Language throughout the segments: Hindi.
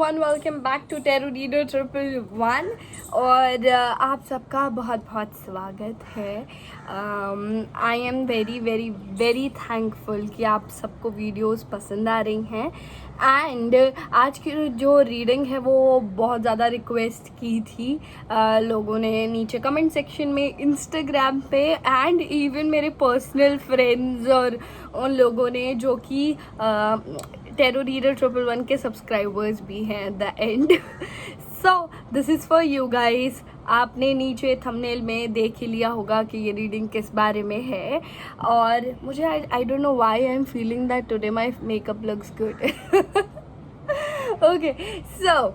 Everyone, welcome back to tarot reader 111 और आप सबका बहुत बहुत स्वागत है। I am very very very thankful कि आप सबको वीडियोस पसंद आ रही हैं। एंड आज की जो रीडिंग है वो बहुत ज़्यादा रिक्वेस्ट की थी लोगों ने नीचे कमेंट सेक्शन में, इंस्टाग्राम पे एंड इवन मेरे पर्सनल फ्रेंड्स और उन लोगों ने जो कि टैरो रीडर 111 के सब्सक्राइबर्स भी हैं at the end. So this is for you guys. आपने नीचे थंबनेल में देख ही लिया होगा कि ये रीडिंग किस बारे में है और मुझे I don't know why I am feeling that today my makeup looks good. Okay, so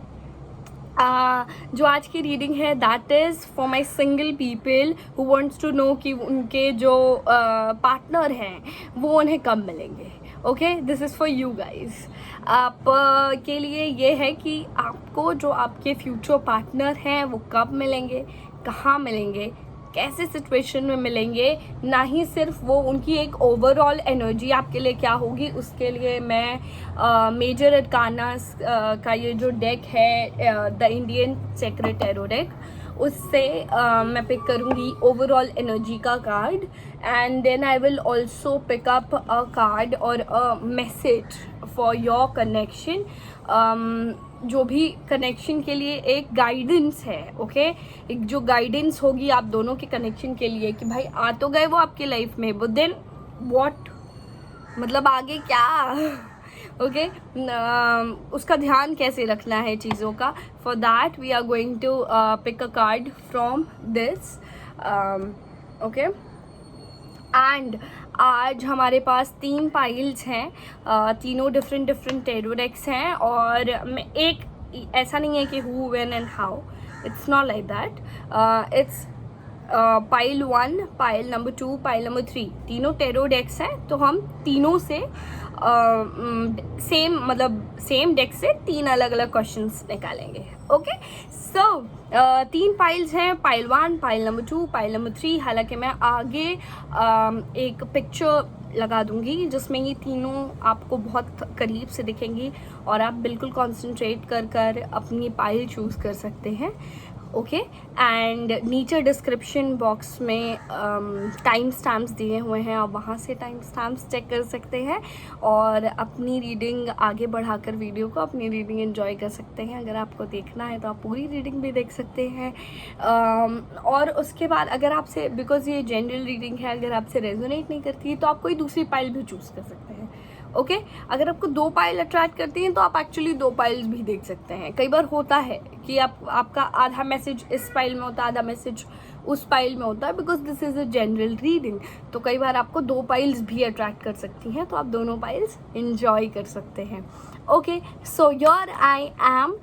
जो आज की रीडिंग है that is for my single people who wants to know कि उनके जो पार्टनर हैं वो उन्हें कब मिलेंगे। Okay, this is for you guys. आप के लिए ये है कि आपको जो आपके फ्यूचर पार्टनर हैं वो कब मिलेंगे, कहाँ मिलेंगे, कैसे सिचुएशन में मिलेंगे, ना ही सिर्फ वो उनकी एक ओवरऑल एनर्जी आपके लिए क्या होगी। उसके लिए मैं मेजर अरकानास का ये जो डेक है the Indian secret tarot deck, उससे मैं पिक करूँगी ओवरऑल एनर्जी का card and then I will also pick up a card और a message for your connection. जो भी कनेक्शन के लिए एक गाइडेंस है, ओके एक जो गाइडेंस होगी आप दोनों के कनेक्शन के लिए कि भाई आ तो गए वो आपकी लाइफ में, बट देन व्हाट, मतलब आगे क्या। ओके, उसका ध्यान कैसे रखना है चीज़ों का। For that we are going to pick a card from this. Okay, and आज हमारे पास 3 पाइल्स हैं, तीनों डिफरेंट टैरो डेक्स हैं और एक ऐसा नहीं है कि who, when and how, it's not like that. It's pile 1, pile number 2, pile number 3, तीनों टैरो डेक्स हैं। तो हम तीनों से सेम डेक से 3 अलग अलग क्वेश्चंस निकालेंगे। ओके, सो 3 पाइल्स हैं, pile 1, pile number 2, pile number 3। हालांकि मैं आगे एक पिक्चर लगा दूंगी जिसमें ये तीनों आपको बहुत करीब से दिखेंगी और आप बिल्कुल कंसंट्रेट कर अपनी पाइल चूज़ कर सकते हैं। ओके, एंड नीचे डिस्क्रिप्शन बॉक्स में टाइम स्टैम्प्स दिए हुए हैं, आप वहाँ से टाइम स्टैम्प्स चेक कर सकते हैं और अपनी रीडिंग आगे बढ़ाकर वीडियो को अपनी रीडिंग एंजॉय कर सकते हैं। अगर आपको देखना है तो आप पूरी रीडिंग भी देख सकते हैं। और उसके बाद अगर आपसे, बिकॉज ये जनरल रीडिंग है, अगर आपसे रेजोनेट नहीं करती तो आप कोई दूसरी पाइल भी चूज़ कर सकते हैं। ओके, अगर आपको 2 पाइल अट्रैक्ट करती हैं तो आप एक्चुअली 2 पाइल्स भी देख सकते हैं। कई बार होता है कि आपका आधा मैसेज इस पाइल में होता है, आधा मैसेज उस पाइल में होता है, because this is a general reading. तो कई बार आपको 2 पाइल्स भी अट्रैक्ट कर सकती हैं, तो आप दोनों पाइल्स इंजॉय कर सकते हैं। Okay, so your I am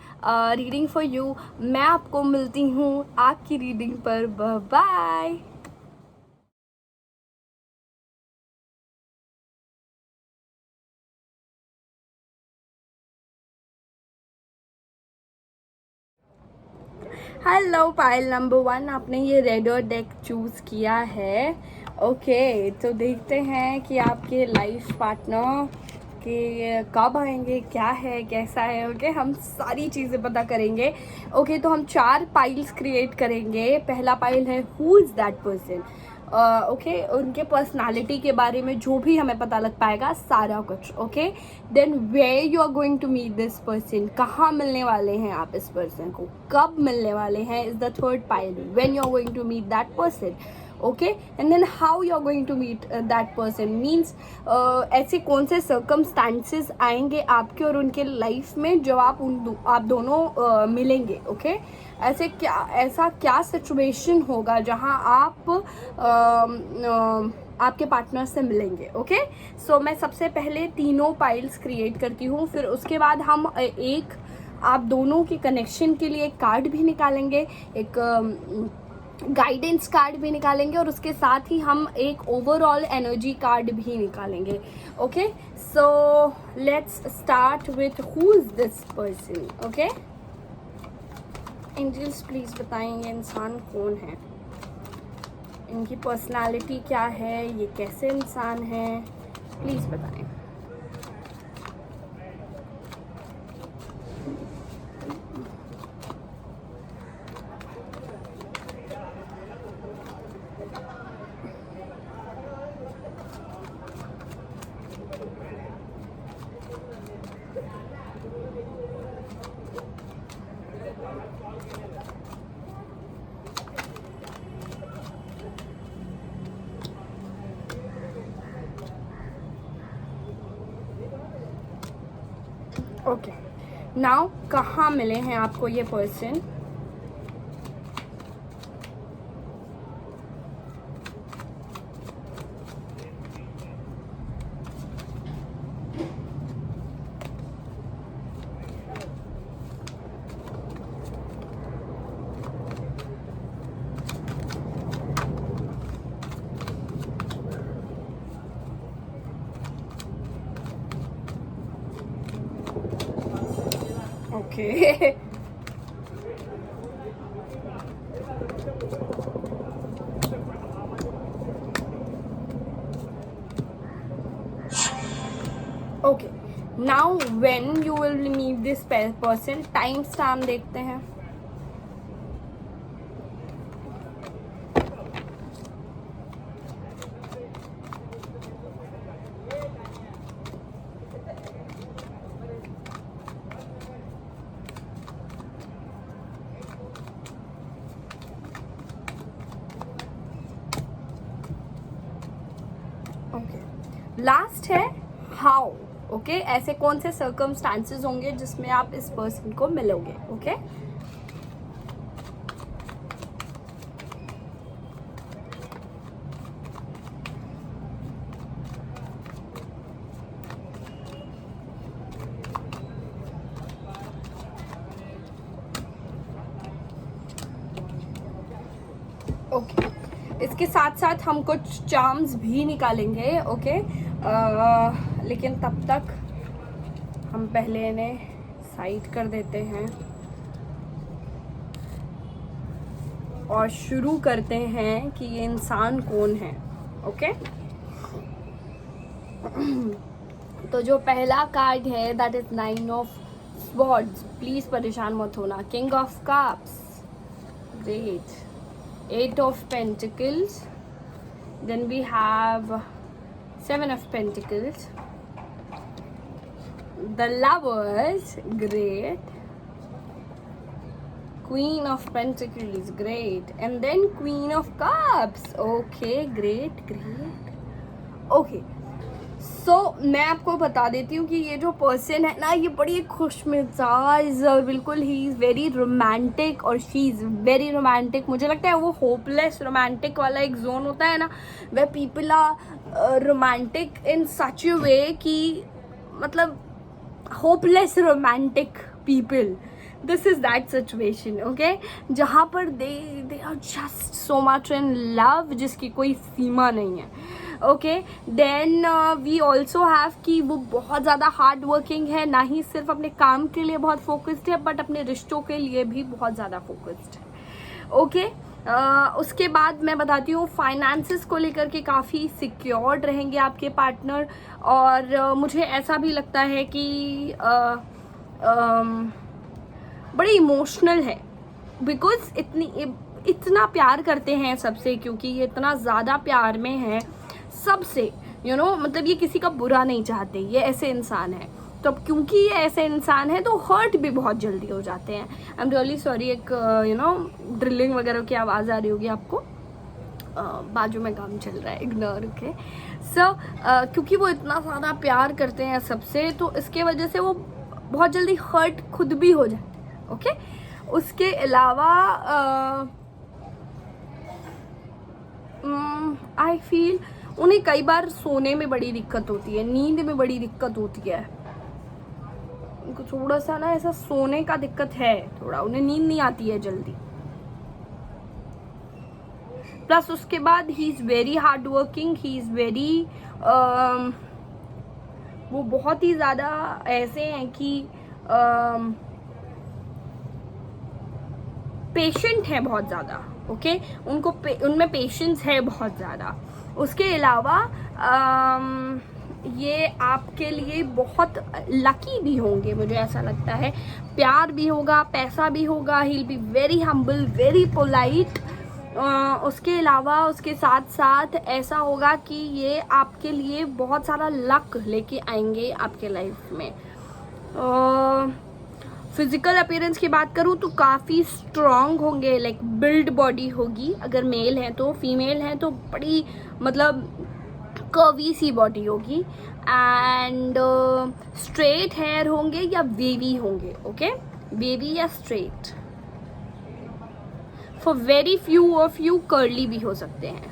reading for you. मैं आपको मिलती हूँ आपकी रीडिंग पर। बाय। हेलो पाइल नंबर 1, आपने ये रेड और डेक चूज़ किया है। ओके, तो देखते हैं कि आपके लाइफ पार्टनर के कब आएंगे, क्या है, कैसा है। ओके, हम सारी चीज़ें पता करेंगे। ओके, तो हम 4 पाइल्स क्रिएट करेंगे। पहला पाइल है who is that person. Okay, उनके पर्सनालिटी के बारे में जो भी हमें पता लग पाएगा, सारा कुछ। Okay, then where you are going to meet this person, कहाँ मिलने वाले हैं आप इस पर्सन को, कब मिलने वाले हैं, is the third pile. When you are going to meet that person. Okay, and then how you are going to meet that person means ऐसे कौन से सर्कमस्टांसेस आएंगे आपके और उनके लाइफ में जब आप दोनों मिलेंगे। ओके, ऐसा क्या सिचुएशन होगा जहां आप आपके पार्टनर से मिलेंगे। ओके, सो मैं सबसे पहले तीनों पाइल्स क्रिएट करती हूँ, फिर उसके बाद हम एक आप दोनों के कनेक्शन के लिए एक कार्ड भी निकालेंगे, एक गाइडेंस कार्ड भी निकालेंगे और उसके साथ ही हम एक ओवरऑल एनर्जी कार्ड भी निकालेंगे। Okay, so let's start with who is this person. Okay, angels please बताएं ये इंसान कौन है, इनकी पर्सनालिटी क्या है, ये कैसे इंसान है, प्लीज बताएं। ओके, नाउ कहाँ मिले हैं आपको ये person? Okay okay, now when you will meet this person, time stamp देखते हैं। लास्ट है हाउ। ओके, ऐसे कौन से सर्कमस्टांसेस होंगे जिसमें आप इस पर्सन को मिलोगे? ओके, ओके, इसके साथ साथ हम कुछ चार्म्स भी निकालेंगे। ओके, लेकिन तब तक हम पहले इन्हें साइड कर देते हैं और शुरू करते हैं कि ये इंसान कौन है। ओके, तो जो पहला कार्ड है that is 9 of swords. Please परेशान मत होना। King of cups, great. 8 of Pentacles, then we have 7 of Pentacles, the Lovers, great. Queen of Pentacles, great. And then Queen of Cups, okay, great, great. Okay, सो मैं आपको बता देती हूँ कि ये जो पर्सन है ना, ये बड़ी खुश मिजाज, बिल्कुल ही इज़ वेरी रोमांटिक और शी इज़ वेरी रोमांटिक। मुझे लगता है वो होपलेस रोमांटिक वाला एक जोन होता है ना, way people are romantic in such a way कि मतलब hopeless romantic people, this is that situation. Okay, जहाँ पर they are just so much in love, जिसकी कोई सीमा नहीं है। Okay, then we also have कि वो बहुत ज़्यादा हार्ड वर्किंग है, ना ही सिर्फ अपने काम के लिए बहुत फोकस्ड है बट अपने रिश्तों के लिए भी बहुत ज़्यादा फोकस्ड है। ओके, उसके बाद मैं बताती हूँ फाइनेंसेस को लेकर के काफ़ी सिक्योर्ड रहेंगे आपके पार्टनर। और मुझे ऐसा भी लगता है कि बड़े इमोशनल है, बिकॉज इतना प्यार करते हैं सबसे, क्योंकि ये इतना ज़्यादा प्यार में है सबसे, मतलब ये किसी का बुरा नहीं चाहते, ये ऐसे इंसान है। तो अब क्योंकि ये ऐसे इंसान है तो हर्ट भी बहुत जल्दी हो जाते हैं। आई एम रियली सॉरी, एक ड्रिलिंग वगैरह की आवाज़ आ रही होगी आपको, बाजू में काम चल रहा है, इग्नोर। ओके, सो क्योंकि वो इतना ज़्यादा प्यार करते हैं सबसे, तो इसके वजह से वो बहुत जल्दी हर्ट खुद भी हो जाते हैं। ओके, उसके अलावा आई फील उन्हें कई बार सोने में बड़ी दिक्कत होती है, नींद में बड़ी दिक्कत होती है, उनको थोड़ा सा ना ऐसा सोने का दिक्कत है, थोड़ा उन्हें नींद नहीं आती है जल्दी। प्लस उसके बाद he is very hard working, he is very वो बहुत ही ज़्यादा ऐसे हैं कि पेशेंट है बहुत ज़्यादा। ओके, उनमें पेशेंस है बहुत ज़्यादा। उसके अलावा ये आपके लिए बहुत लकी भी होंगे, मुझे ऐसा लगता है। प्यार भी होगा, पैसा भी होगा, he will be very humble, very polite. उसके अलावा उसके साथ साथ ऐसा होगा कि ये आपके लिए बहुत सारा लक लेके आएंगे आपके लाइफ में। फिजिकल अपीयरेंस की बात करूँ तो काफ़ी स्ट्रॉन्ग होंगे, लाइक बिल्ड बॉडी होगी अगर मेल हैं तो, फीमेल हैं तो बड़ी मतलब कर्वी सी बॉडी होगी एंड स्ट्रेट हेयर होंगे या वेवी होंगे. ओके, वेवी या straight. For very few of you curly भी हो सकते हैं,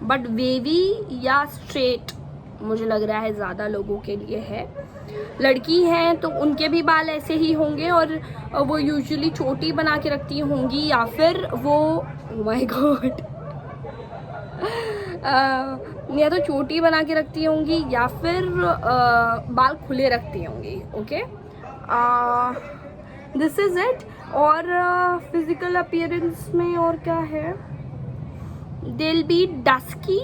बट वेवी या स्ट्रेट मुझे लग रहा है ज़्यादा लोगों के लिए है. लड़की हैं तो उनके भी बाल ऐसे ही होंगे और वो यूजुअली चोटी बना के रखती होंगी या फिर वो माय गॉड या तो चोटी बना के रखती होंगी या फिर बाल खुले रखती होंगी. Okay, this is it. और फिजिकल अपीयरेंस में और क्या है, they will be dusky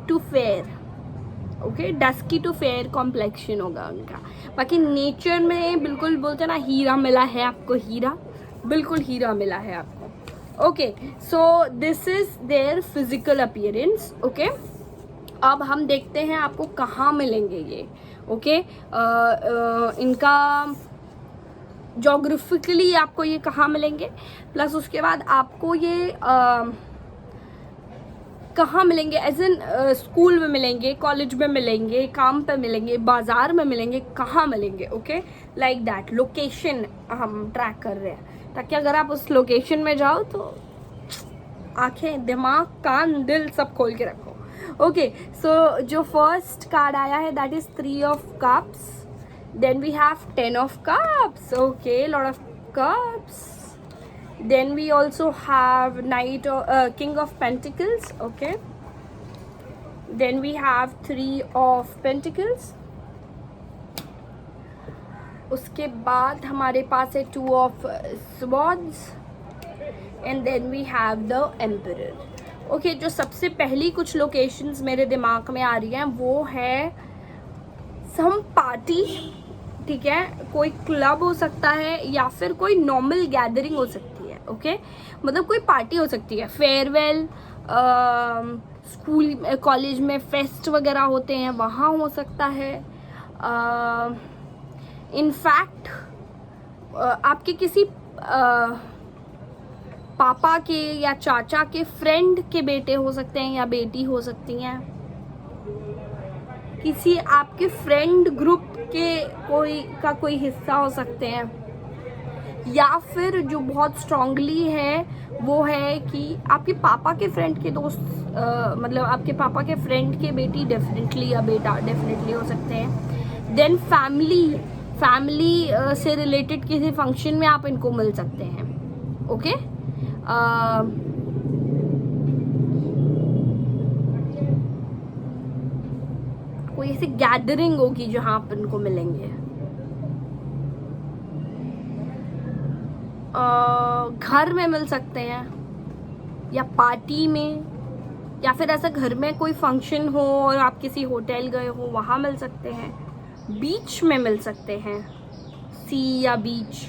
to fair. Okay, dusky to fair complexion होगा उनका. बाकी नेचर में बिल्कुल बोलते ना हीरा मिला है आपको, हीरा, बिल्कुल हीरा मिला है आपको. Okay, so this is their physical appearance. Okay, अब हम देखते हैं आपको कहाँ मिलेंगे ये. ओके, इनका जोग्राफिकली आपको ये कहाँ मिलेंगे, प्लस उसके बाद आपको ये कहाँ मिलेंगे, एज इन स्कूल में मिलेंगे, कॉलेज में मिलेंगे, काम पे मिलेंगे, बाजार में मिलेंगे, कहाँ मिलेंगे. ओके, लाइक दैट लोकेशन हम ट्रैक कर रहे हैं, ताकि अगर आप उस लोकेशन में जाओ तो आंखें, दिमाग, कान, दिल सब खोल के रखो. ओके, सो जो फर्स्ट कार्ड आया है that is 3 of cups. Then we have 10 of cups. Okay, lot of cups. Then we also have King of Pentacles. Okay. Then we have 3 of Pentacles. उसके बाद हमारे पास है 2 of Swords. And then we have the Emperor. Okay, जो सबसे पहली कुछ लोकेशंस मेरे दिमाग में आ रही हैं वो है सम पार्टी. ठीक है, कोई क्लब हो सकता है या फिर कोई नॉर्मल गैदरिंग हो सकती है. ओके, मतलब कोई पार्टी हो सकती है, फेयरवेल, स्कूल कॉलेज में फेस्ट वगैरह होते हैं वहाँ हो सकता है. इनफैक्ट आपके किसी पापा के या चाचा के फ्रेंड के बेटे हो सकते हैं या बेटी हो सकती हैं. किसी आपके फ्रेंड ग्रुप के कोई हिस्सा हो सकते हैं. या फिर जो बहुत स्ट्रांगली है वो है कि आपके पापा के फ्रेंड के दोस्त, मतलब आपके पापा के फ्रेंड के बेटी डेफिनेटली या बेटा डेफिनेटली हो सकते हैं. देन फैमिली से रिलेटेड किसी फंक्शन में आप इनको मिल सकते हैं. ओके, कोई ऐसी गैदरिंग होगी जहां आप इनको मिलेंगे. घर में मिल सकते हैं या पार्टी में, या फिर ऐसा घर में कोई फंक्शन हो और आप किसी होटल गए हो वहाँ मिल सकते हैं. बीच में मिल सकते हैं, सी या बीच.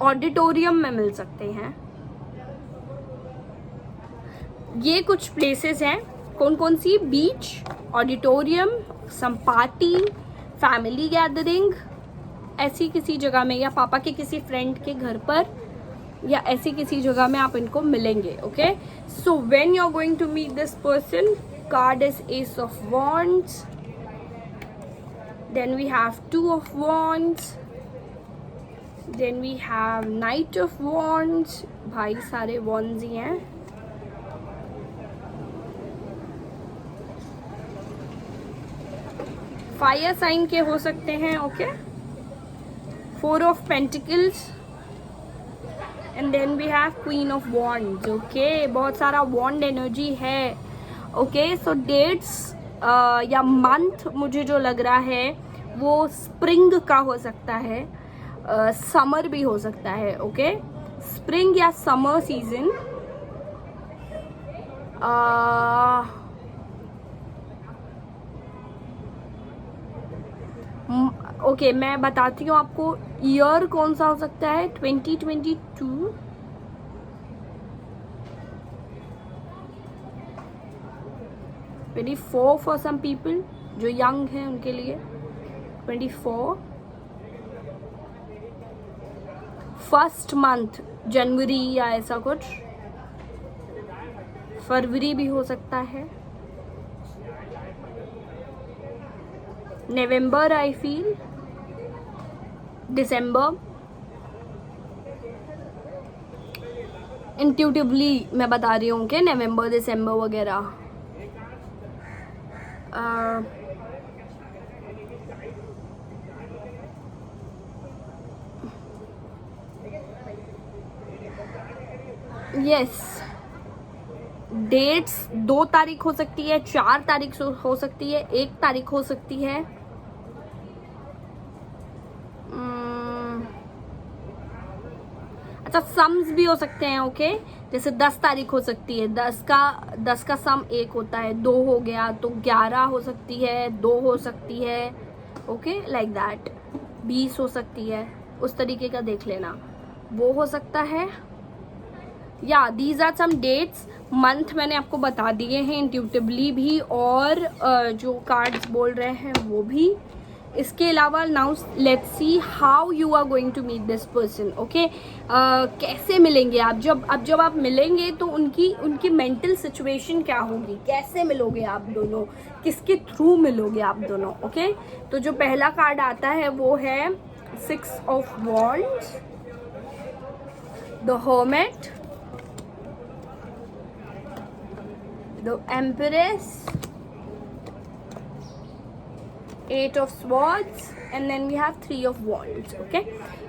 ऑडिटोरियम में मिल सकते हैं. ये कुछ प्लेसेस हैं. कौन कौन सी? Beach, auditorium, some party, family gathering, ऐसी किसी जगह में, या पापा के किसी फ्रेंड के घर पर, या ऐसी किसी जगह में आप इनको मिलेंगे. Okay, so when you are going to meet this person, card is ace of wands. Then we have 2 of wands. Then we have knight of wands. भाई सारे वॉन्ड्स ही हैं. फायर साइन के हो सकते हैं. Okay, 4 of Pentacles. And then we have queen of wands. Okay, बहुत सारा वॉन्ड एनर्जी है. ओके, सो डेट्स या मंथ मुझे जो लग रहा है वो स्प्रिंग का हो सकता है, समर भी हो सकता है. ओके, स्प्रिंग या समर सीजन. ओके, मैं बताती हूँ आपको ईयर कौन सा हो सकता है. 2022, 24 फॉर सम पीपल जो यंग हैं उनके लिए. 24 फर्स्ट मंथ, जनवरी या ऐसा कुछ. फरवरी भी हो सकता है, नवंबर आई फील, दिसंबर। इंट्यूटिवली मैं बता रही हूँ कि नवंबर दिसंबर वगैरह। यस, डेट्स 2 तारीख हो सकती है, 4 तारीख हो सकती है, 1 तारीख हो सकती है। अच्छा, सम्स भी हो सकते हैं। ओके, जैसे 10 तारीख हो सकती है, 10 का सम 1 होता है, 2 हो गया तो 11 हो सकती है, 2 हो सकती है। Okay, like that. 20 हो सकती है, उस तरीके का देख लेना, वो हो सकता है। या these are some dates. Month मैंने आपको बता दिए हैं इंट्यूटिवली भी, और जो कार्ड्स बोल रहे हैं वो भी। इसके अलावा now let's see how you are going to meet this person. Okay, कैसे मिलेंगे आप? जब आप मिलेंगे तो उनकी मेंटल सिचुएशन क्या होगी, कैसे मिलोगे आप दोनों, किसके थ्रू मिलोगे आप दोनों। ओके, तो जो पहला कार्ड आता है वो है 6 of wands, the hermit, the empress, 8 of swords, and then we have 3 of wands. Okay,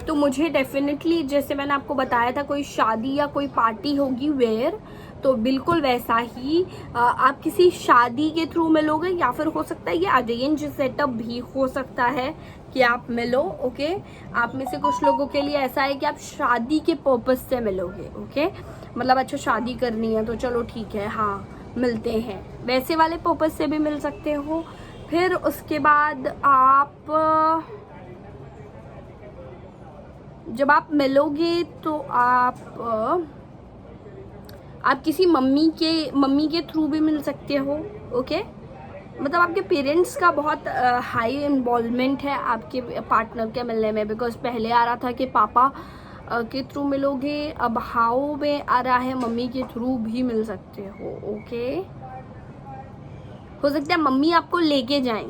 तो मुझे डेफिनेटली, जैसे मैंने आपको बताया था, कोई शादी या कोई पार्टी होगी वेयर, तो बिल्कुल वैसा ही आप किसी शादी के थ्रू मिलोगे, या फिर हो सकता है ये अरेंज सेटअप भी हो सकता है कि आप मिलो। ओके, आप में से कुछ लोगों के लिए ऐसा है कि आप शादी के पर्पस से मिलोगे। ओके, मतलब अच्छा शादी करनी है तो चलो ठीक है, हाँ मिलते हैं, वैसे वाले पर्पस से भी मिल सकते हो। फिर उसके बाद जब आप मिलोगे तो आप किसी मम्मी के थ्रू भी मिल सकते हो। ओके, मतलब आपके पेरेंट्स का बहुत हाई इन्वॉल्वमेंट है आपके पार्टनर के मिलने में, बिकॉज पहले आ रहा था कि पापा के थ्रू मिलोगे, अब हाउ में आ रहा है मम्मी के थ्रू भी मिल सकते हो। ओके, हो सकता है मम्मी आपको लेके जाएं,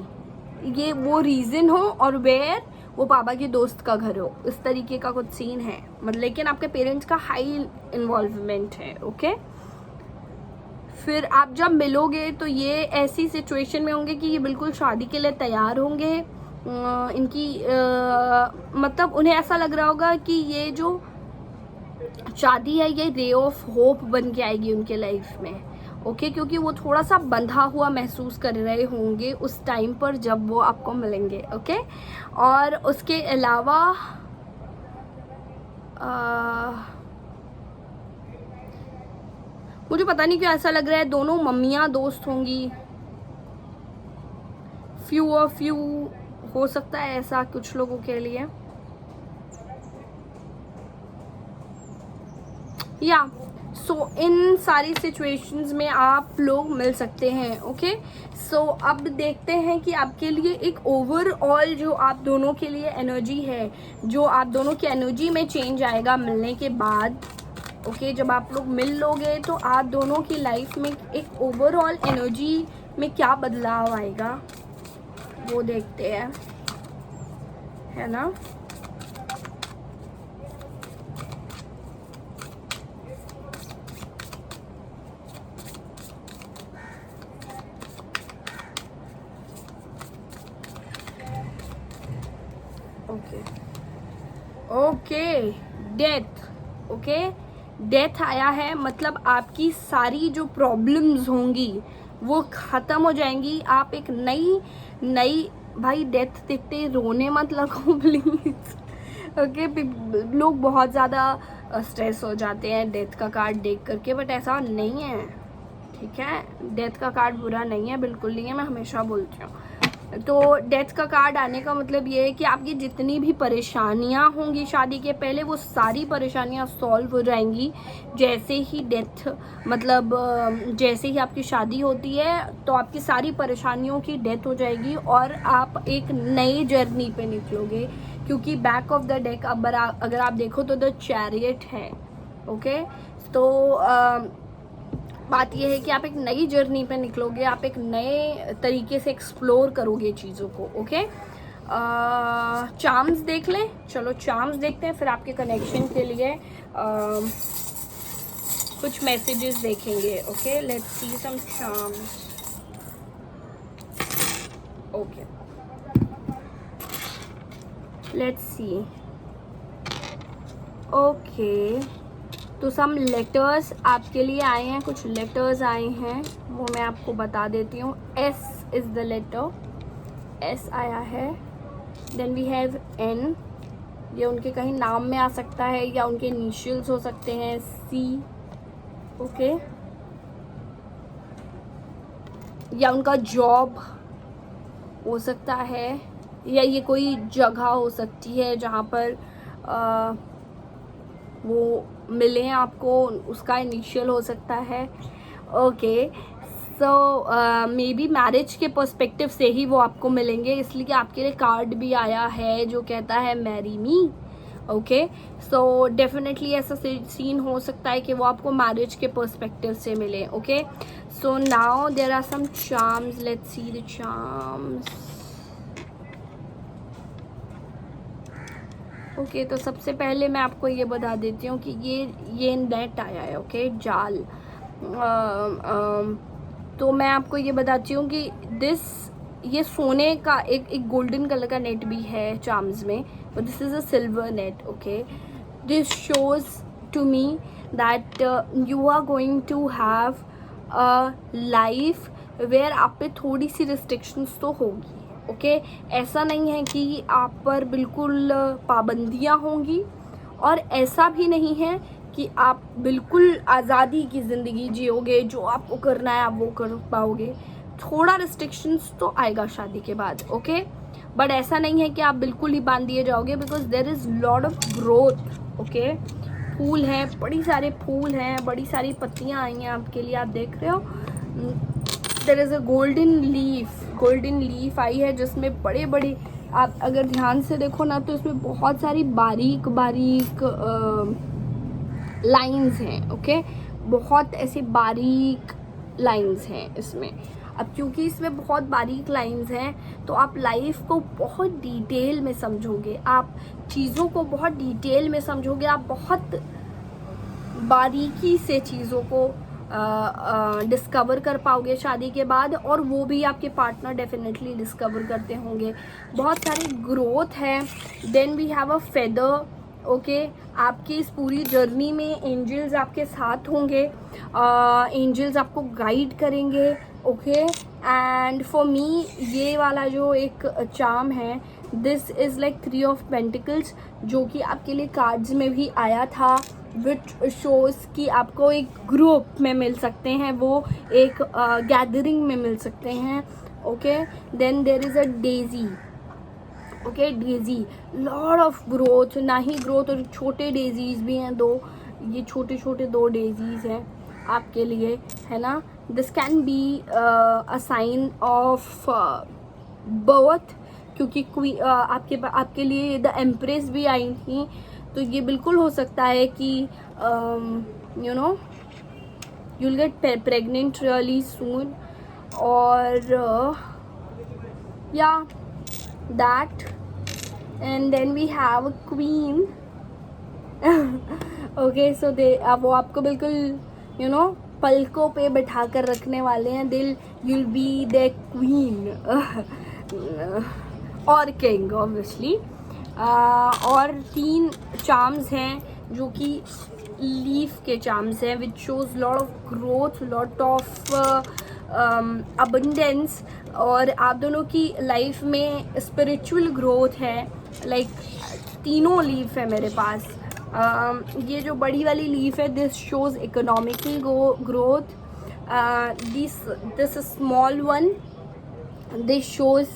ये वो रीज़न हो, और वेयर वो पापा के दोस्त का घर हो, इस तरीके का कुछ सीन है। मतलब लेकिन आपके पेरेंट्स का हाई इन्वॉल्वमेंट है। ओके, फिर आप जब मिलोगे तो ये ऐसी सिचुएशन में होंगे कि ये बिल्कुल शादी के लिए तैयार होंगे। इनकी मतलब उन्हें ऐसा लग रहा होगा कि ये जो शादी है ये रे ऑफ होप बन के आएगी उनके लाइफ में। ओके, क्योंकि वो थोड़ा सा बंधा हुआ महसूस कर रहे होंगे उस टाइम पर जब वो आपको मिलेंगे। ओके, और उसके अलावा मुझे पता नहीं क्यों ऐसा लग रहा है दोनों मम्मियाँ दोस्त होंगी। फ्यू हो सकता है ऐसा कुछ लोगों के लिए, या सो इन सारी सिचुएशंस में आप लोग मिल सकते हैं। ओके, सो अब देखते हैं कि आपके लिए एक ओवरऑल जो आप दोनों के लिए एनर्जी है, जो आप दोनों की एनर्जी में चेंज आएगा मिलने के बाद। ओके, जब आप लोग मिल लोगे तो आप दोनों की लाइफ में एक ओवरऑल एनर्जी में क्या बदलाव आएगा वो देखते हैं, है ना। Okay, death. ओके, डेथ आया है, मतलब आपकी सारी जो प्रॉब्लम्स होंगी वो ख़त्म हो जाएंगी। आप एक नई भाई, डेथ देखते ही रोने मत लगो प्लीज़। ओके, लोग बहुत ज़्यादा स्ट्रेस हो जाते हैं डेथ का कार्ड देख करके, बट ऐसा नहीं है। ठीक है, डेथ का कार्ड बुरा नहीं है, बिल्कुल नहीं है, मैं हमेशा बोलती हूँ। तो डेथ का कार्ड आने का मतलब ये है कि आपकी जितनी भी परेशानियां होंगी शादी के पहले, वो सारी परेशानियां सॉल्व हो जाएंगी जैसे ही डेथ, मतलब जैसे ही आपकी शादी होती है तो आपकी सारी परेशानियों की डेथ हो जाएगी और आप एक नई जर्नी पे निकलोगे। क्योंकि बैक ऑफ द डेक अगर आप देखो तो द चैरियट है। ओके, तो बात यह है कि आप एक नई जर्नी पे निकलोगे, आप एक नए तरीके से एक्सप्लोर करोगे चीज़ों को। ओके, चार्म्स देख लें। चलो चार्म्स देखते हैं, फिर आपके कनेक्शन के लिए कुछ मैसेजेस देखेंगे। Okay, let's see some charms. Okay, let's see. Okay, तो सम लेटर्स आपके लिए आए हैं, कुछ लेटर्स आए हैं, वो मैं आपको बता देती हूँ। S is the letter, S आया है। देन वी हैव एन, ये उनके कहीं नाम में आ सकता है या उनके इनिशियल्स हो सकते हैं। सी, ओके, या उनका जॉब हो सकता है, या ये कोई जगह हो सकती है जहाँ पर वो मिले आपको, उसका इनिशियल हो सकता है। Okay, so may be marriage के पर्सपेक्टिव से ही वो आपको मिलेंगे, इसलिए आपके लिए कार्ड भी आया है जो कहता है marry me. Okay, so definitely ऐसा सीन हो सकता है कि वो आपको मैरिज के पर्सपेक्टिव से मिले। Okay, so now there are some charms, let's see the charms. Okay, तो सबसे पहले मैं आपको ये बता देती हूँ कि ये नेट आया है। ओके, जाल। तो मैं आपको ये बताती हूँ कि ये सोने का एक गोल्डन कलर का नेट भी है चार्म्स में, but this is a silver net. Okay, this shows to me that you are going to have a life where आप पे थोड़ी सी रिस्ट्रिक्शंस तो होगी। ओके, ऐसा नहीं है कि आप पर बिल्कुल पाबंदियाँ होंगी, और ऐसा भी नहीं है कि आप बिल्कुल आज़ादी की ज़िंदगी जियोगे, जो आपको करना है आप वो कर पाओगे। थोड़ा रिस्ट्रिक्शंस तो आएगा शादी के बाद। ओके, बट ऐसा नहीं है कि आप बिल्कुल ही बांध दिए जाओगे, because there is lot of growth. Okay, फूल हैं, बड़ी सारे फूल हैं, बड़ी सारी पत्तियाँ आई हैं आपके लिए, आप देख रहे हो। There is a golden leaf आई है, जिसमें बड़े बड़े, आप अगर ध्यान से देखो ना तो इसमें बहुत सारी बारीक बारीक लाइंस हैं। ओके, बहुत ऐसे बारीक लाइंस हैं इसमें। अब क्योंकि इसमें बहुत बारीक लाइंस हैं तो आप लाइफ को बहुत डिटेल में समझोगे, आप चीज़ों को बहुत डिटेल में समझोगे, आप बहुत बारीकी से चीज़ों को डिस्कवर कर पाओगे शादी के बाद, और वो भी आपके पार्टनर डेफिनेटली डिस्कवर करते होंगे। बहुत सारी ग्रोथ है। Then we have a feather. Okay, आपकी इस पूरी जर्नी में एंजल्स आपके साथ होंगे, एंजल्स आपको गाइड करेंगे। ओके, एंड फॉर मी ये वाला जो एक चार्म है, this is like 3 of pentacles, जो कि आपके लिए कार्ड्स में भी आया था, विच शोज़ कि आपको एक ग्रुप में मिल सकते हैं, वो एक गैदरिंग में मिल सकते हैं। Okay, then there is a daisy. Okay, daisy, lot of growth, ना ही ग्रोथ, और छोटे डेजीज भी हैं, ये छोटे छोटे 2 डेजीज हैं आपके लिए, है ना। This can be a sign of birth, क्योंकि आपके लिए द एम्प्रेस भी आई थी, तो ये बिल्कुल हो सकता है कि you know you will get pregnant really soon, और या that, and then we have a queen. Okay, so वो आपको बिल्कुल पलकों पे बैठा कर रखने वाले हैं, दिल यूल बी द क्वीन और किंग ऑब्वियसली। और 3 चार्म्स हैं जो कि लीफ के चार्म्स हैं, which shows lot of growth, lot of abundance, और आप दोनों की लाइफ में स्पिरिचुअल ग्रोथ है। लाइक तीनों लीफ है मेरे पास। ये जो बड़ी वाली लीफ है, this shows economical growth, this small one, this shows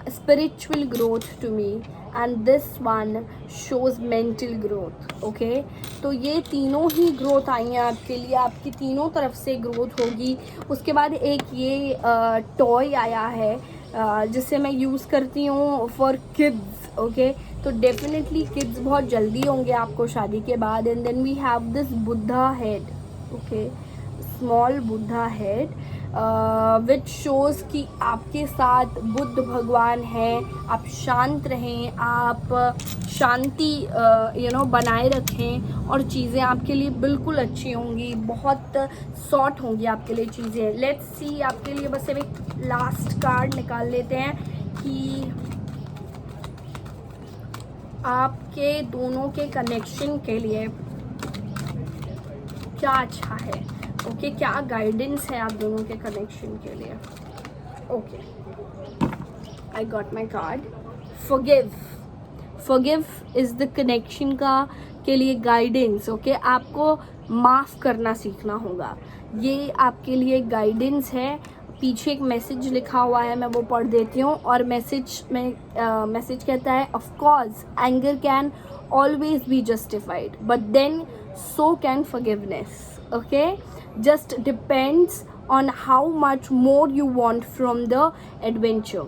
spiritual growth to me, and this one shows mental growth. okay, तो ये तीनों ही ग्रोथ आई हैं आपके लिए, आपकी तीनों तरफ से ग्रोथ होगी। उसके बाद एक ये टॉय आया है जिसे मैं यूज़ करती हूँ फॉर किड्स। ओके, तो डेफिनेटली किड्स बहुत जल्दी होंगे आपको शादी के बाद। And then we have this Buddha head. Okay, small Buddha head which shows कि आपके साथ बुद्ध भगवान है। आप शांत रहें, आप शांति बनाए रखें और चीज़ें आपके लिए बिल्कुल अच्छी होंगी, बहुत सॉर्ट होंगी आपके लिए चीज़ें। लेट्स सी, आपके लिए बस एक लास्ट कार्ड निकाल लेते हैं कि आपके दोनों के कनेक्शन के लिए क्या अच्छा है। ओके, क्या गाइडेंस है आप दोनों के कनेक्शन के लिए। Okay, I got my card. Forgive is the connection का के लिए गाइडेंस। ओके, आपको माफ़ करना सीखना होगा, ये आपके लिए गाइडेंस है। पीछे एक मैसेज लिखा हुआ है, मैं वो पढ़ देती हूँ। और मैसेज कहता है, of course anger can always be justified, but then so can forgiveness. Okay, just depends on how much more you want from the adventure.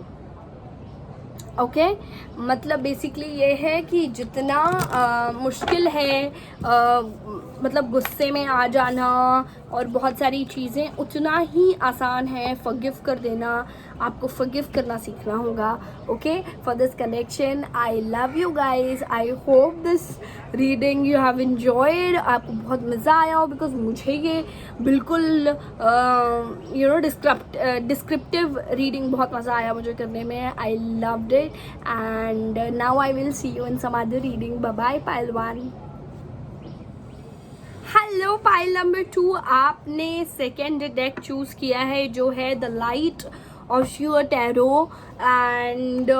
Okay मतलब बेसिकली ये है कि जितना मुश्किल है मतलब गुस्से में आ जाना और बहुत सारी चीज़ें, उतना ही आसान है फॉरगिव कर देना। आपको फॉरगिव करना सीखना होगा। Okay, for this connection I love you guys. I hope this reading you have enjoyed, आपको बहुत मज़ा आया हो, बिकॉज मुझे ये बिल्कुल डिस्क्रिप्टिव रीडिंग बहुत मज़ा आया मुझे करने में। I loved it and now I will see you in some other reading. Bye bye pile 1। Hello pile number 2, आपने सेकेंड डेक चूज़ किया है जो है the light of tarot and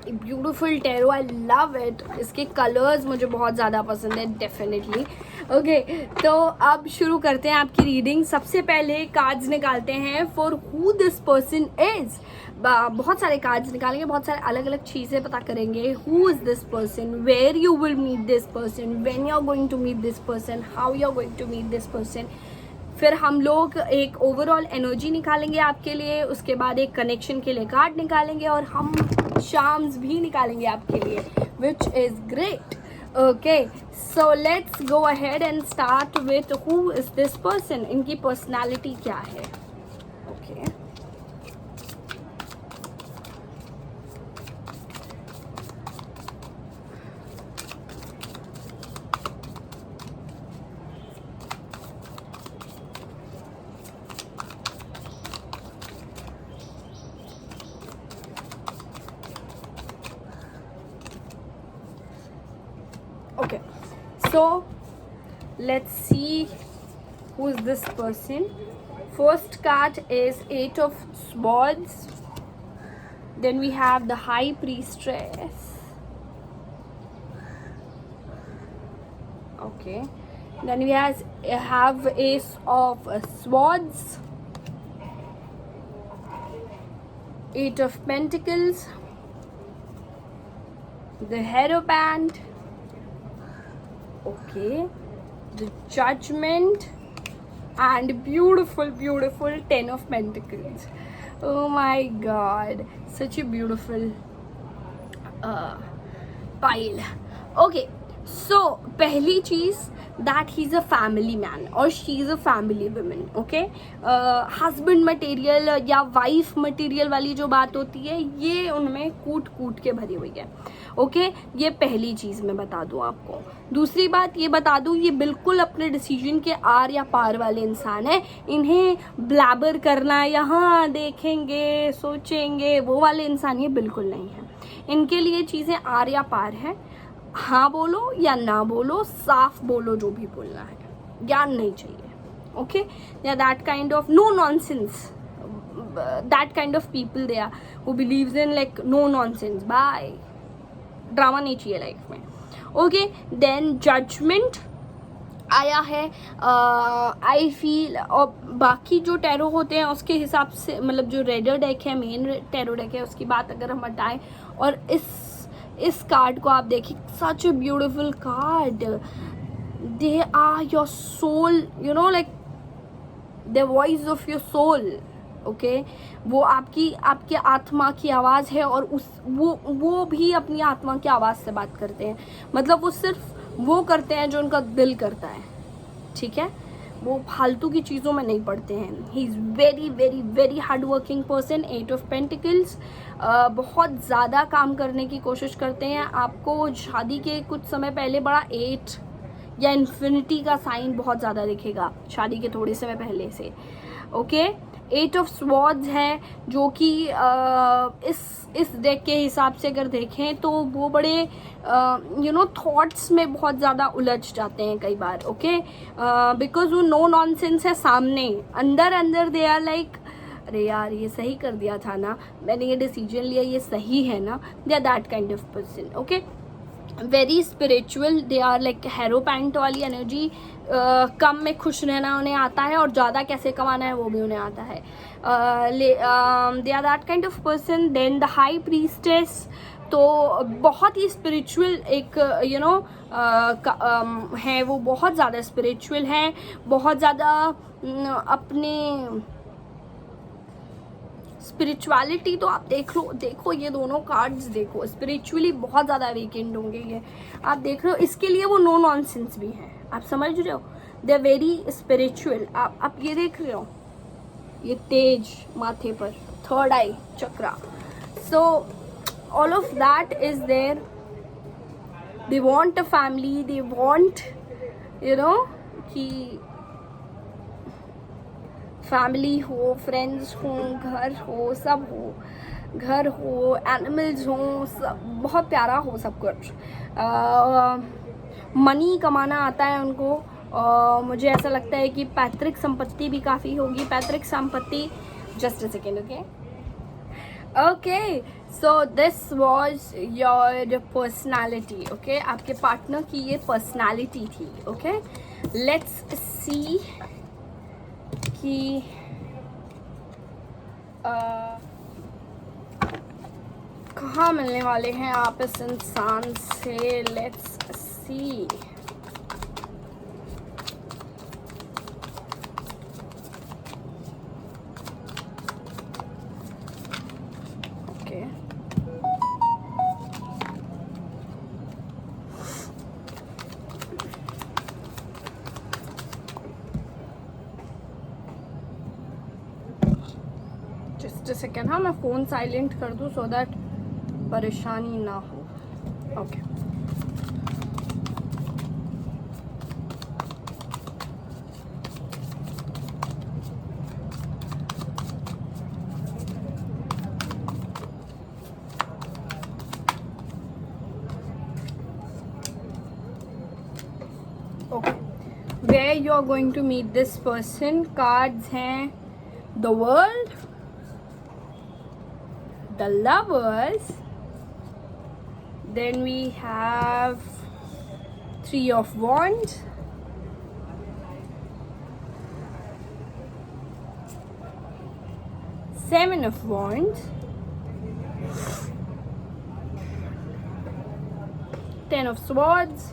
beautiful tarot. I love it, इसके कलर्स मुझे बहुत ज़्यादा पसंद है डेफिनेटली। ओके, तो अब शुरू करते हैं आपकी रीडिंग। सबसे पहले कार्ड्स निकालते हैं for who this person is. बहुत सारे कार्ड्स निकालेंगे, बहुत सारे अलग अलग चीज़ें पता करेंगे। Who is this person, where you will meet this person, when you are going to meet this person, how you are going to meet this person. फिर हम लोग एक ओवरऑल एनर्जी निकालेंगे आपके लिए, उसके बाद एक कनेक्शन के लिए कार्ड निकालेंगे और हम शार्म्स भी निकालेंगे आपके लिए, which is great. Okay, so let's go ahead and start with who is this person. इनकी पर्सनैलिटी क्या है। Okay, okay, so let's see who is this person. First card is 8 of Swords, then we have the High Priestess. Okay, then we have Ace of Swords, 8 of Pentacles, the Hierophant. Okay, the Judgment and beautiful 10 of Pentacles. Oh my god, such a beautiful pile. Okay, so पहली चीज़ that he's a family man or she's a family woman. Okay, husband material या wife material वाली जो बात होती है, ये उनमें कूट के भरी हुई है। ओके, ये पहली चीज़ मैं बता दूँ आपको। दूसरी बात ये बता दूँ, ये बिल्कुल अपने डिसीजन के आर या पार वाले इंसान है। इन्हें ब्लैबर करना, यहाँ देखेंगे सोचेंगे, वो वाले इंसान ये बिल्कुल नहीं है। इनके लिए चीज़ें आर या पार है। हाँ बोलो या ना बोलो, साफ बोलो, जो भी बोलना है, ज्ञान नहीं चाहिए। ओके, या that kind of no nonsense, that kind of people they are who believes in like no nonsense, bye, drama नहीं चाहिए लाइफ में। ओके, देन जजमेंट आया है। आई फील, और बाकी जो टैरो होते हैं उसके हिसाब से, मतलब जो रेडर डेक है, मेन टैरो डेक है, उसकी बात अगर हम हटाएं और इस कार्ड को आप देखिए, such a beautiful card. They are your soul, you know, like the voice of your soul. Okay, वो आपकी आत्मा की आवाज़ है और वो भी अपनी आत्मा की आवाज़ से बात करते हैं। मतलब वो सिर्फ वो करते हैं जो उनका दिल करता है। ठीक है, वो फालतू की चीज़ों में नहीं पड़ते हैं. He is very very very hard working person. 8 of pentacles. बहुत ज़्यादा काम करने की कोशिश करते हैं. आपको शादी के कुछ समय पहले बड़ा 8 या इन्फिनिटी का साइन बहुत ज़्यादा दिखेगा शादी के थोड़े समय पहले से. ओके. 8 ऑफ स्वॉर्ड्स है जो कि इस डेक के हिसाब से अगर देखें तो वो बड़े थॉट्स में बहुत ज़्यादा उलझ जाते हैं कई बार. ओके. बिकॉज वो नो नॉनसेंस है सामने, अंदर अंदर दे आर लाइक अरे यार ये सही कर दिया था ना, मैंने ये डिसीजन लिया, ये सही है ना. They are that kind of person. Okay. Very spiritual. They are like hierophant वाली एनर्जी. कम में खुश रहना उन्हें आता है और ज़्यादा कैसे कमाना है वो भी उन्हें आता है. They are that kind of person. Then the high priestess. तो बहुत ही स्पिरिचुअल एक है वो, बहुत ज़्यादा स्पिरिचुअल हैं, बहुत ज़्यादा अपने स्पिरिचुअलिटी. तो आप देखो ये दोनों कार्ड्स देखो, स्पिरिचुअली बहुत ज़्यादा वीकेंड होंगे ये, आप देख रहे हो. इसके लिए वो नो नॉनसेंस भी हैं, आप समझ रहे हो. They are very spiritual. आप ये देख रहे हो, ये तेज माथे पर, third eye chakra. So all of that is there. They want a family. They want कि फैमिली हो, फ्रेंड्स हो, घर हो, सब हो, घर हो, एनिमल्स हो, सब बहुत प्यारा हो सब कुछ. मनी कमाना आता है उनको. मुझे ऐसा लगता है कि पैतृक संपत्ति भी काफ़ी होगी. पैतृक संपत्ति, just a second. Okay. Okay. So this was your personality. Okay. आपके पार्टनर की ये पर्सनैलिटी थी. ओके. लेट्स सी कि कहाँ मिलने वाले हैं आप इस इंसान से. Let's see. Okay. Just a second. हाँ, मैं फ़ोन साइलेंट कर दूँ सो दैट परेशानी ना हो. Okay. Okay. Where you are going to meet this person. Cards हैं the world, the lovers, then we have 3 of wands, seven of wands, 10 of swords,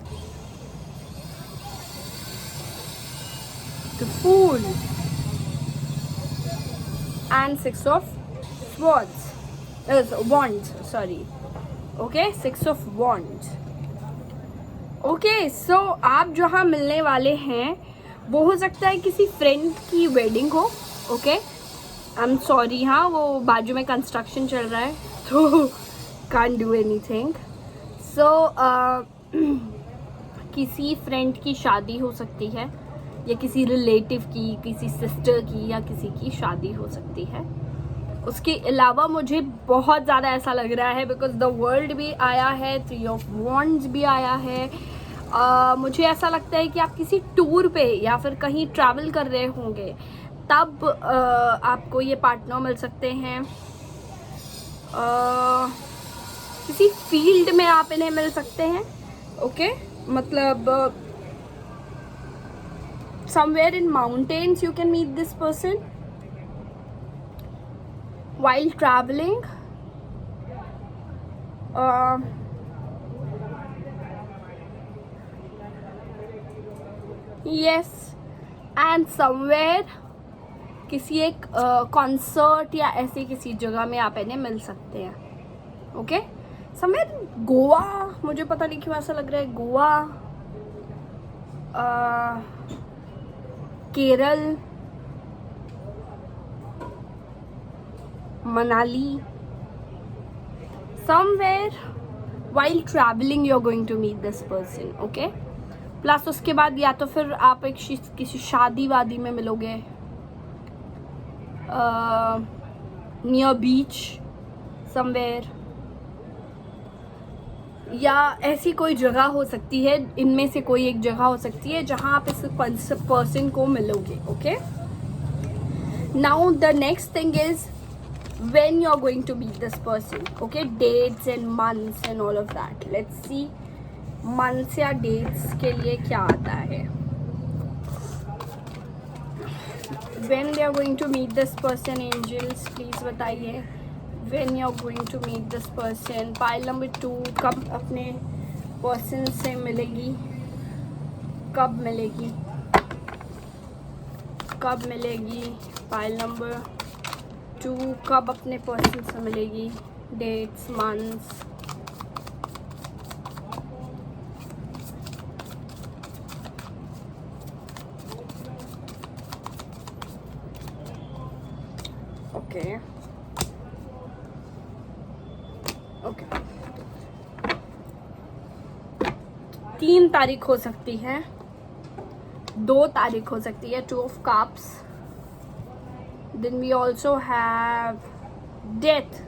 the fool, and 6 of swords. Wands, sorry. Okay, 6 of wands. Okay, so आप जहाँ मिलने वाले हैं वो हो सकता है किसी फ्रेंड की वेडिंग हो. ओके. I am sorry. हाँ, वो बाजू में कंस्ट्रक्शन चल रहा है तो कांट डू एनीथिंग. सो किसी फ्रेंड की शादी हो सकती है, या किसी रिलेटिव की, किसी सिस्टर की, या किसी की शादी हो सकती है. उसके अलावा मुझे बहुत ज़्यादा ऐसा लग रहा है बिकॉज द वर्ल्ड भी आया है, 3 ऑफ वॉन्ड्स भी आया है. मुझे ऐसा लगता है कि आप किसी टूर पे या फिर कहीं ट्रैवल कर रहे होंगे तब आपको ये पार्टनर मिल सकते हैं. किसी फील्ड में आप इन्हें मिल सकते हैं. ओके. मतलब somewhere in mountains you can meet this person. While traveling, yes, and somewhere किसी एक कॉन्सर्ट या ऐसी किसी जगह में आप इन्हें मिल सकते हैं. ओके. समवेयर गोवा, मुझे पता नहीं क्यों ऐसा लग रहा है Goa. Kerala, Manali, somewhere while traveling you're going to meet this person, okay? Plus उसके बाद या तो फिर आप एक किसी शादी वादी में मिलोगे, नियर बीच समवेयर, या ऐसी कोई जगह हो सकती है, इनमें से कोई एक जगह हो सकती है जहां आप इस पर्सन को मिलोगे, okay? Now the next thing is when you're going to meet this person, okay? Dates and months and all of that. Let's see months या dates के लिए क्या आता है. When they are going to meet this person, angels please बताइए. When you're going to meet this person. Pile number 2, कब अपने person से मिलेगी, कब मिलेगी, कब मिलेगी. Pile number 2, कब अपने पर्सन से मिलेगी. Dates, months. ओके ओके 3 तारीख हो सकती है, 2 तारीख हो सकती है, 2 of cups. Then we also have death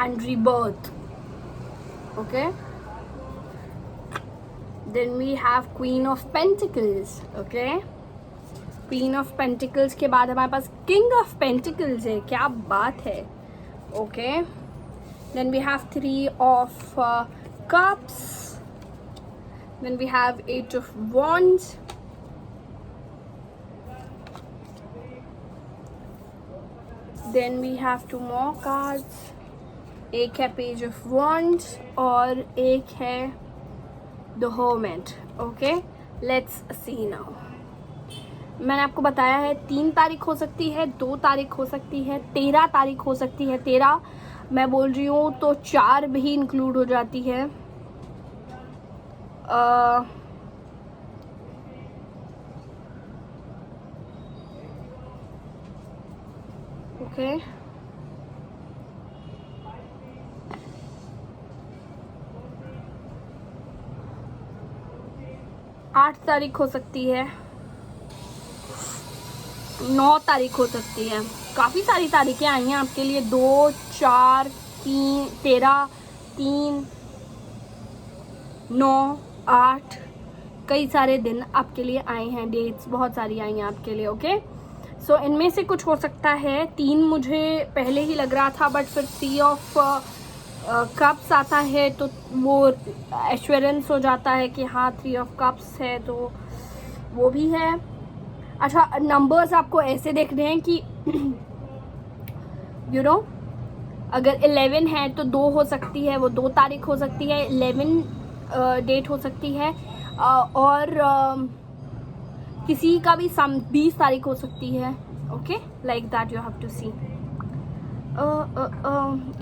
and rebirth, okay? Then we have Queen of Pentacles, okay? Queen of Pentacles के बाद हमारे पास King of Pentacles है, क्या बात है, okay? Then we have 3 of Cups. Then we have 8 of Wands. Then we have 2 more cards. एक है Page of Wands और एक है The Hermit. Okay, let's see now. मैंने आपको बताया है 3 तारीख हो सकती है, 2 तारीख हो सकती है, 13 तारीख हो सकती है. 13 मैं बोल रही हूँ तो 4 भी इंक्लूड हो जाती है. ओके, 8 तारीख हो सकती है, 9 तारीख हो सकती है. काफ़ी सारी तारीखें आई हैं आपके लिए. 2, 4, 3, 13, 3, 9, 8, कई सारे दिन आपके लिए आए हैं. डेट्स बहुत सारी आई हैं आपके लिए, ओके? सो इनमें से कुछ हो सकता है. 3 मुझे पहले ही लग रहा था, बट फिर 3 ऑफ कप्स आता है तो वो एश्योरेंस हो जाता है कि हाँ 3 ऑफ कप्स है, तो वो भी है. अच्छा, नंबर्स आपको ऐसे देखने हैं कि यू नो अगर 11 है तो 2 हो सकती है, वो 2 तारीख हो सकती है. 11 डेट हो सकती है, और किसी का भी 20 तारीख हो सकती है. Okay, like that you have to see.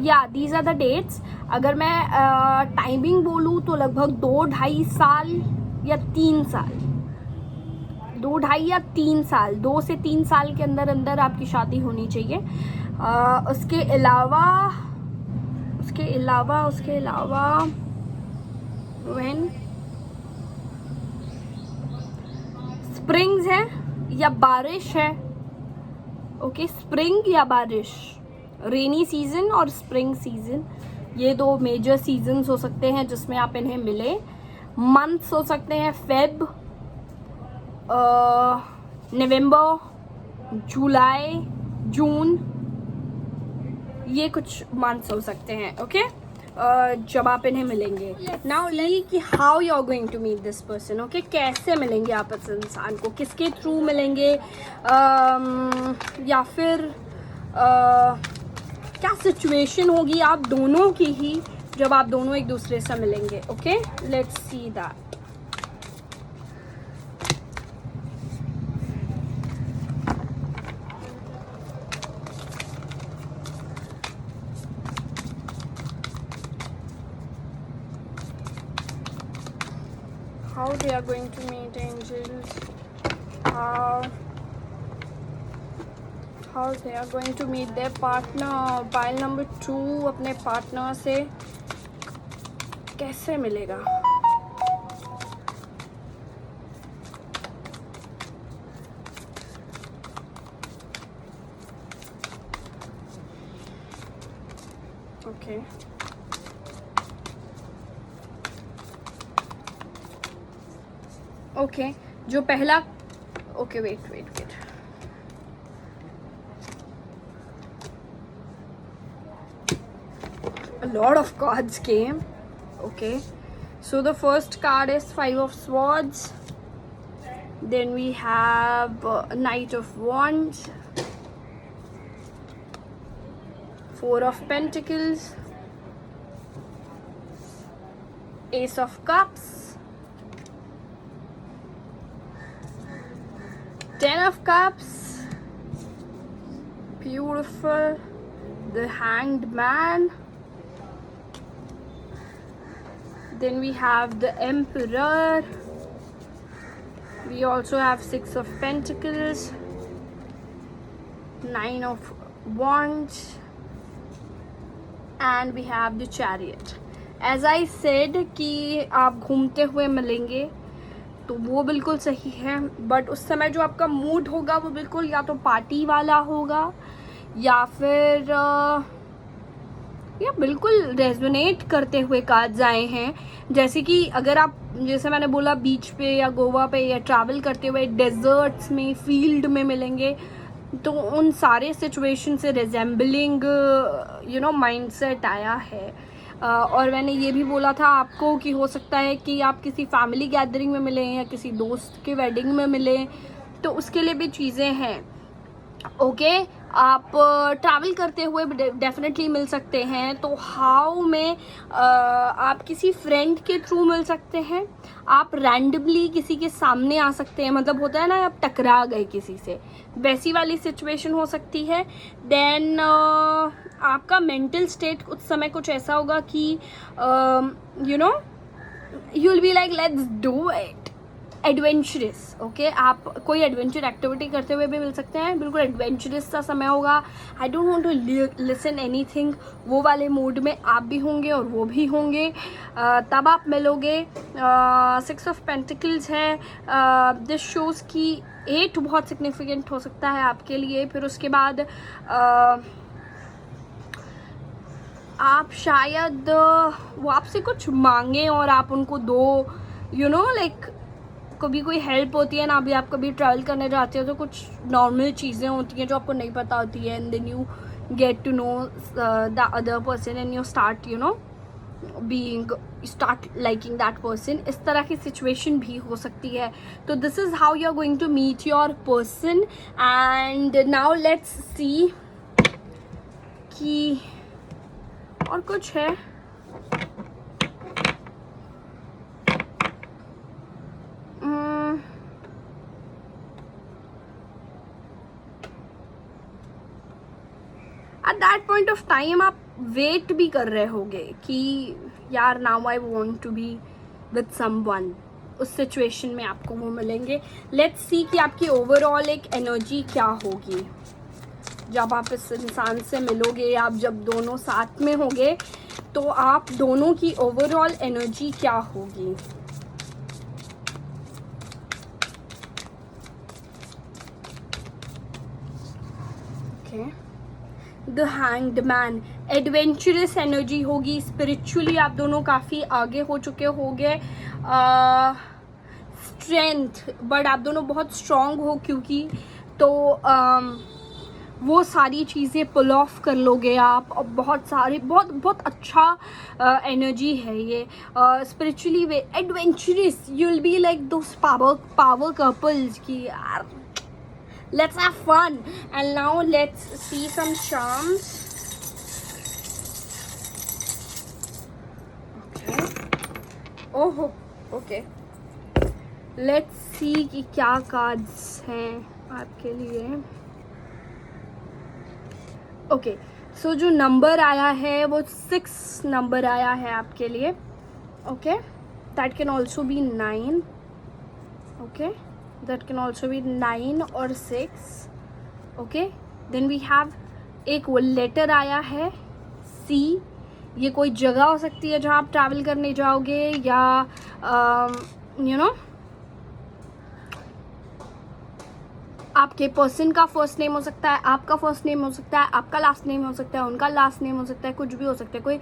या दीज आर द डेट्स. अगर मैं टाइमिंग बोलूँ तो लगभग 2-2.5 साल या 3 साल, 2-2.5 या 3 साल, 2 से 3 साल के अंदर अंदर आपकी शादी होनी चाहिए. उसके अलावा व्हेन स्प्रिंग्स है या बारिश है, ओके? स्प्रिंग या बारिश, रेनी सीजन और स्प्रिंग सीजन, ये 2 मेजर सीजन्स हो सकते हैं जिसमें आप इन्हें मिले. मंथ्स हो सकते हैं फेब, नवंबर, जुलाई, जून, ये कुछ मंथ्स हो सकते हैं, ओके? जब आप इन्हें मिलेंगे. नाउ लाइक कि how you are going to meet this person, okay? कैसे मिलेंगे आप इस इंसान को, किसके थ्रू मिलेंगे, या फिर क्या सिचुएशन होगी आप दोनों की ही जब आप दोनों एक दूसरे से मिलेंगे, okay? Let's see that. How they are going to meet, angels? How how they are going to meet their partner. Pile number 2 अपने पार्टनर से कैसे मिलेगा? ओके ओके जो पहला okay wait a lot of cards came. Okay, so the first card is 5 of Swords, then we have Knight of Wands, 4 of Pentacles, Ace of Cups, 10 of Cups, beautiful, the Hanged Man, then we have the Emperor, we also have 6 of Pentacles, 9 of Wands, and we have the Chariot. As I said कि आप घूमते हुए मिलेंगे तो वो बिल्कुल सही है, बट उस समय जो आपका मूड होगा वो बिल्कुल या तो पार्टी वाला होगा या फिर या बिल्कुल रेजोनेट करते हुए कार्ड्स आए हैं. जैसे कि अगर आप, जैसे मैंने बोला, बीच पे या गोवा पे या ट्रैवल करते हुए डेजर्ट्स में, फील्ड में मिलेंगे, तो उन सारे सिचुएशन से रिजेंबलिंग माइंडसेट आया है. और मैंने ये भी बोला था आपको कि हो सकता है कि आप किसी फैमिली गैदरिंग में मिलें या किसी दोस्त के वेडिंग में मिलें, तो उसके लिए भी चीज़ें हैं. ओके, आप ट्रैवल करते हुए डेफिनेटली मिल सकते हैं. तो हाउ में आप किसी फ्रेंड के थ्रू मिल सकते हैं, आप रैंडमली किसी के सामने आ सकते हैं, मतलब होता है ना आप टकरा गए किसी से, वैसी वाली सिचुएशन हो सकती है. देन आपका मेंटल स्टेट उस समय कुछ ऐसा होगा कि you will be like let's do it, adventurous. Okay, आप कोई एडवेंचर एक्टिविटी करते हुए भी मिल सकते हैं, बिल्कुल एडवेंचरस सा समय होगा. I don't want to listen anything, वो वाले मूड में आप भी होंगे और वो भी होंगे, तब आप मिलोगे. 6 ऑफ पेंटिकल्स है. दिस शोज की 8 बहुत सिग्निफिकेंट हो सकता है आपके लिए. फिर उसके बाद आप शायद वो आपसे कुछ मांगे और आप उनको दो. लाइक कभी कोई हेल्प होती है ना, अभी आप कभी ट्रैवल करने जाते हो तो कुछ नॉर्मल चीज़ें होती हैं जो आपको नहीं पता होती है, and then you get to know the other person and you start start liking that person. इस तरह की सिचुएशन भी हो सकती है. तो this is how you are going to meet your person. And now let's see कि और कुछ है. At that point of time आप वेट भी कर रहे होगे कि यार now I want to be with someone. उस सिचुएशन में आपको वो मिलेंगे. लेट्स सी कि आपकी ओवरऑल एक एनर्जी क्या होगी जब आप इस इंसान से मिलोगे. आप जब दोनों साथ में होंगे तो आप दोनों की ओवरऑल एनर्जी क्या होगी. Okay, the hanged man, adventurous energy होगी. स्पिरिचुअली आप दोनों काफ़ी आगे हो चुके होंगे. स्ट्रेंथ, बट आप दोनों बहुत स्ट्रॉन्ग हो क्योंकि तो वो सारी चीज़ें पुल ऑफ कर लोगे आप. और बहुत सारी बहुत अच्छा एनर्जी है ये. Spiritually way adventurous, you will be like those power couples की यार let's have fun. And now let's see some charms. Okay, oh okay, let's see कि क्या cards हैं आपके लिए. ओके, सो जो नंबर आया है वो 6 नंबर आया है आपके लिए. Okay, that can also be 9. Okay, that can also be 9 or 6. Okay, then we have एक लेटर आया है C. ये कोई जगह हो सकती है जहाँ आप ट्रैवल करने जाओगे, या यू नो आपके पर्सन का फर्स्ट नेम हो सकता है, आपका फर्स्ट नेम हो सकता है, आपका लास्ट नेम हो सकता है, उनका लास्ट नेम हो सकता है, कुछ भी हो सकता है, कोई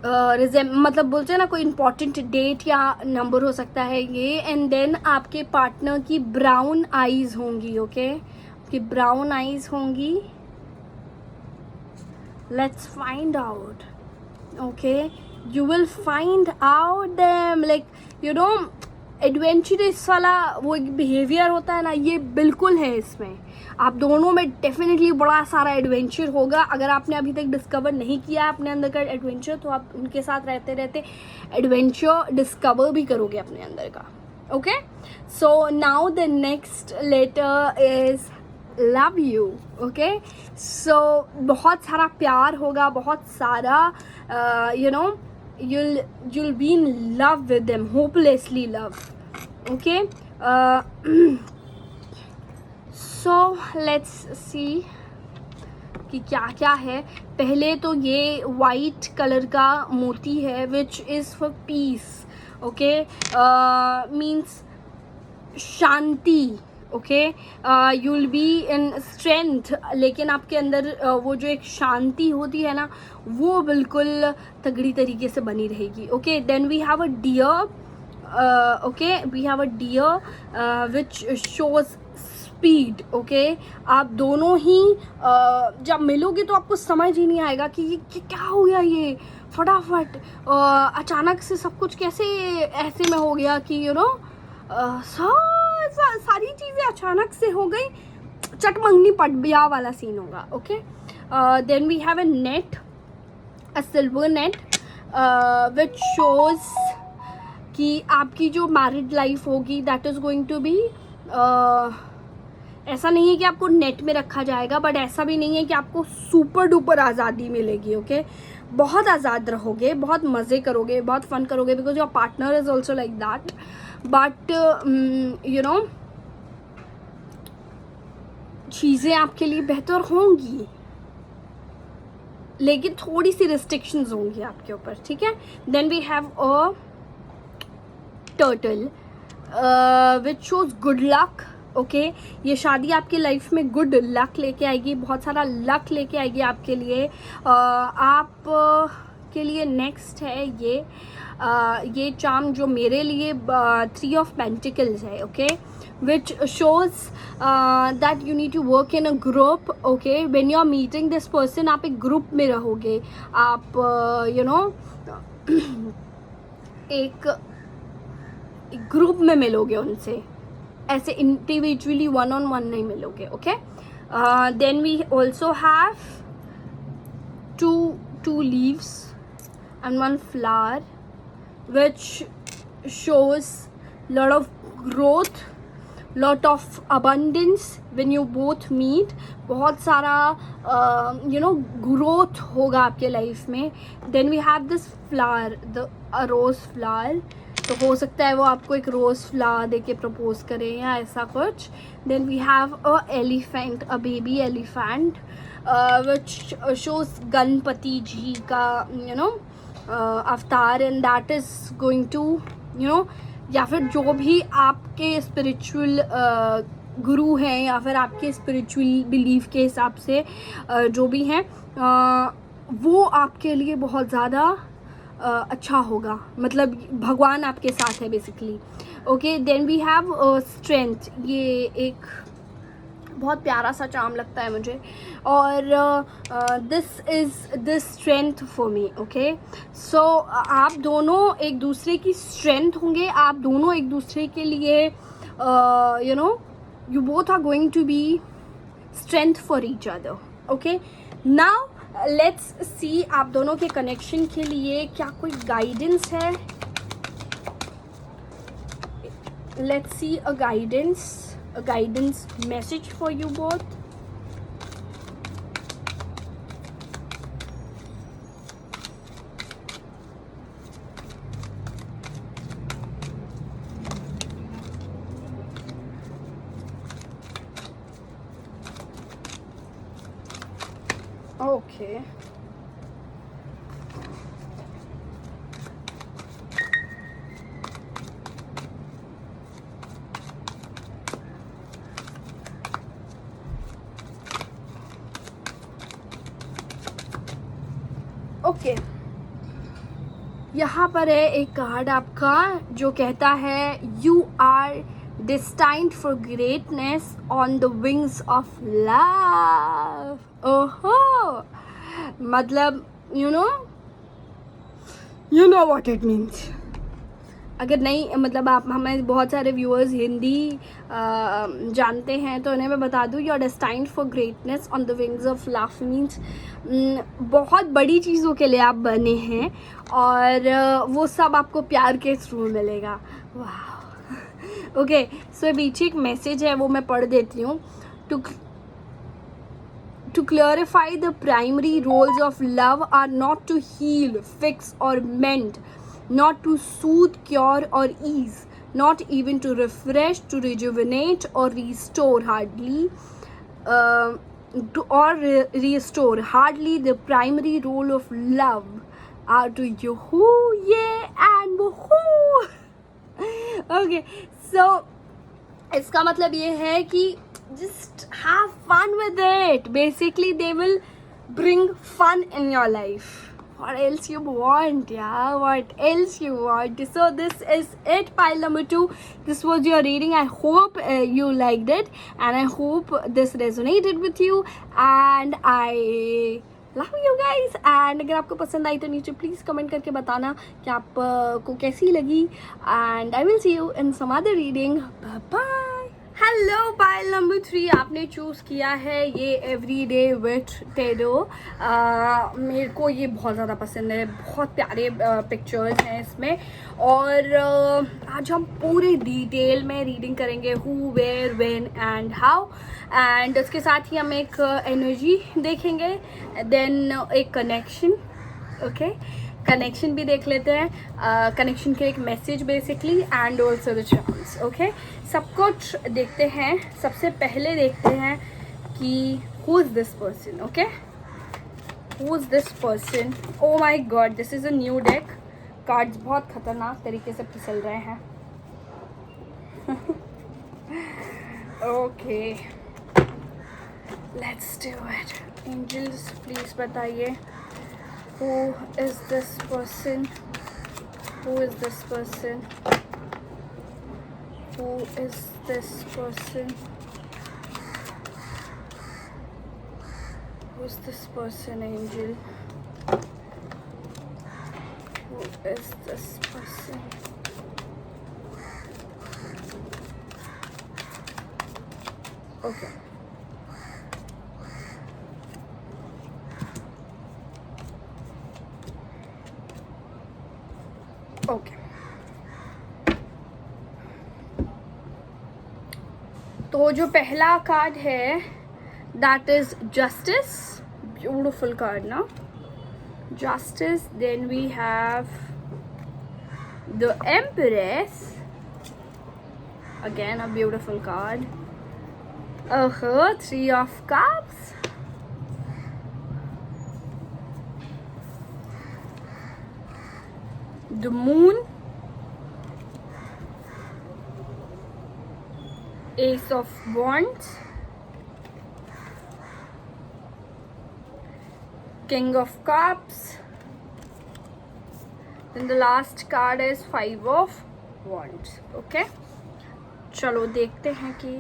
मतलब बोलते हैं ना कोई इंपॉर्टेंट डेट या नंबर हो सकता है ये. एंड देन आपके पार्टनर की ब्राउन आईज होंगी. ओके, आपकी ब्राउन आईज होंगी. Let's find out. Okay, you will find out them, like you know adventurous वाला वो एक बिहेवियर होता है ना, ये बिल्कुल है इसमें. आप दोनों में डेफिनेटली बड़ा सारा एडवेंचर होगा. अगर आपने अभी तक डिस्कवर नहीं किया अपने अंदर का एडवेंचर, तो आप उनके साथ रहते रहते एडवेंचर डिस्कवर भी करोगे अपने अंदर का. Okay, so now the next letter is love you. Okay, so बहुत सारा प्यार होगा, बहुत सारा you know you'll be in love with them, hopelessly love. Okay, so let's see कि क्या क्या है. पहले तो ये वाइट कलर का मोती है which is for peace. Okay, means Shanti. Okay, you'll be in strength, लेकिन आपके अंदर वो जो एक शांति होती है ना, वो बिल्कुल तगड़ी तरीके से बनी रहेगी. Okay, then we have a deer. Okay, we have a deer which shows speed. Okay, आप दोनों ही जब मिलोगे तो आपको समझ ही नहीं आएगा कि ये क्या हो गया, ये फटाफट अचानक से सब कुछ कैसे ऐसे में हो गया कि यू नो सारी चीज़ें अचानक से हो गई, चटमंगनी पट ब्याह वाला सीन होगा. Okay, then we have a net, a silver net which shows कि आपकी जो मैरिड लाइफ होगी that is going to be, ऐसा नहीं है कि आपको नेट में रखा जाएगा, बट ऐसा भी नहीं है कि आपको सुपर डुपर आज़ादी मिलेगी. ओके, बहुत आज़ाद रहोगे, बहुत मज़े करोगे, बहुत फन करोगे, because your partner is also like that. But you know चीज़ें आपके लिए बेहतर होंगी, लेकिन थोड़ी सी रिस्ट्रिक्शंस होंगी आपके ऊपर. ठीक है, then we have a turtle which shows good luck. Okay, ये शादी आपकी लाइफ में गुड लक लेके आएगी, बहुत सारा लक लेके आएगी आपके लिए. आप के लिए नेक्स्ट है ये चार्म जो मेरे लिए 3 ऑफ पेंटिकल्स है. Okay, which shows that you need to work in a group. Okay, when you are meeting this person, आप एक ग्रुप में रहोगे, आप यू नो एक ग्रुप में मिलोगे उनसे, ऐसे इंडिविजुअली वन ऑन वन नहीं मिलोगे. Okay, then we also have two leaves and 1 flower which shows lot of growth, lot of abundance when you both meet. बहुत सारा you know growth होगा आपके लाइफ में. then we have this flower, a rose flower. तो हो सकता है वो आपको एक रोज़ फ्लावर दे के प्रपोज करें या ऐसा कुछ. then we have a elephant, a baby elephant which shows Ganpati जी का you know अवतार, and that is going to you know, या फिर जो भी आपके स्पिरिचुअल गुरु हैं या फिर आपके स्पिरिचुअल बिलीफ के हिसाब से जो भी हैं, वो आपके लिए बहुत ज़्यादा अच्छा होगा, मतलब भगवान आपके साथ है basically. Okay, then we have strength. ये एक बहुत प्यारा सा चार्म लगता है मुझे, और this is this strength for me. Okay, so आप दोनों एक दूसरे की स्ट्रेंथ होंगे, आप दोनों एक दूसरे के लिए you know you both are going to be strength for each other. Okay, now let's see आप दोनों के कनेक्शन के लिए क्या कोई गाइडेंस है. Let's see a guidance message for you both. Okay okay यहाँ पर है एक कार्ड आपका जो कहता है you are destined for greatness on the wings of love. ओहो, मतलब you know what it means. अगर नहीं मतलब आप हमें बहुत सारे व्यूअर्स हिंदी जानते हैं तो उन्हें मैं बता दूँ, your destined for greatness on the wings of love means बहुत बड़ी चीज़ों के लिए आप बने हैं और वो सब आपको प्यार के थ्रू मिलेगा. वाह. ओके सो पीछे एक मैसेज है वो मैं पढ़ देती हूँ. To clarify, the primary roles of love are not to heal, fix or mend, not to soothe, cure or ease, not even to refresh, to rejuvenate or restore. Restore. Hardly the primary role of love are to you, yeah, and woohoo. Okay, so इसका मतलब ये है कि just have fun with it. Basically they will bring fun in your life. What else you want? Yeah, what else you want? So this is it, pile number 2. This was your reading. I hope you liked it and I hope this resonated with you and I love you guys. And अगर आपको पसंद आई तो नीचे प्लीज़ कमेंट करके बताना कि आपको कैसी लगी. And I will see you in some other reading. Bye bye. Hello, pile number 3 आपने चूज़ किया है ये एवरीडे विथ टेरो. मेरे को ये बहुत ज़्यादा पसंद है, बहुत प्यारे पिक्चर्स हैं इसमें और आज हम पूरे डिटेल में रीडिंग करेंगे who, where, when and how. And उसके साथ ही हम एक एनर्जी देखेंगे, देन एक कनेक्शन. ओके, कनेक्शन भी देख लेते हैं, कनेक्शन के एक message basically and also the charms. Okay, सब कुछ देखते हैं. सबसे पहले देखते हैं कि who is this person. Okay, who is this person. Oh my God, this is a new deck. Cards बहुत खतरनाक तरीके से फिसल रहे हैं. Okay, let's do it. Angels please बताइए, who is this person? Who is this person? Who is this person? Who is this person, angel? Who is this person? Okay. Okay, तो जो पहला कार्ड है that is justice. Beautiful card ना, justice. Then we have the empress, again a beautiful card. 3 of cups. The moon, ace of wands, king of cups, then the last card is 5 of wands. Okay, चलो देखते हैं कि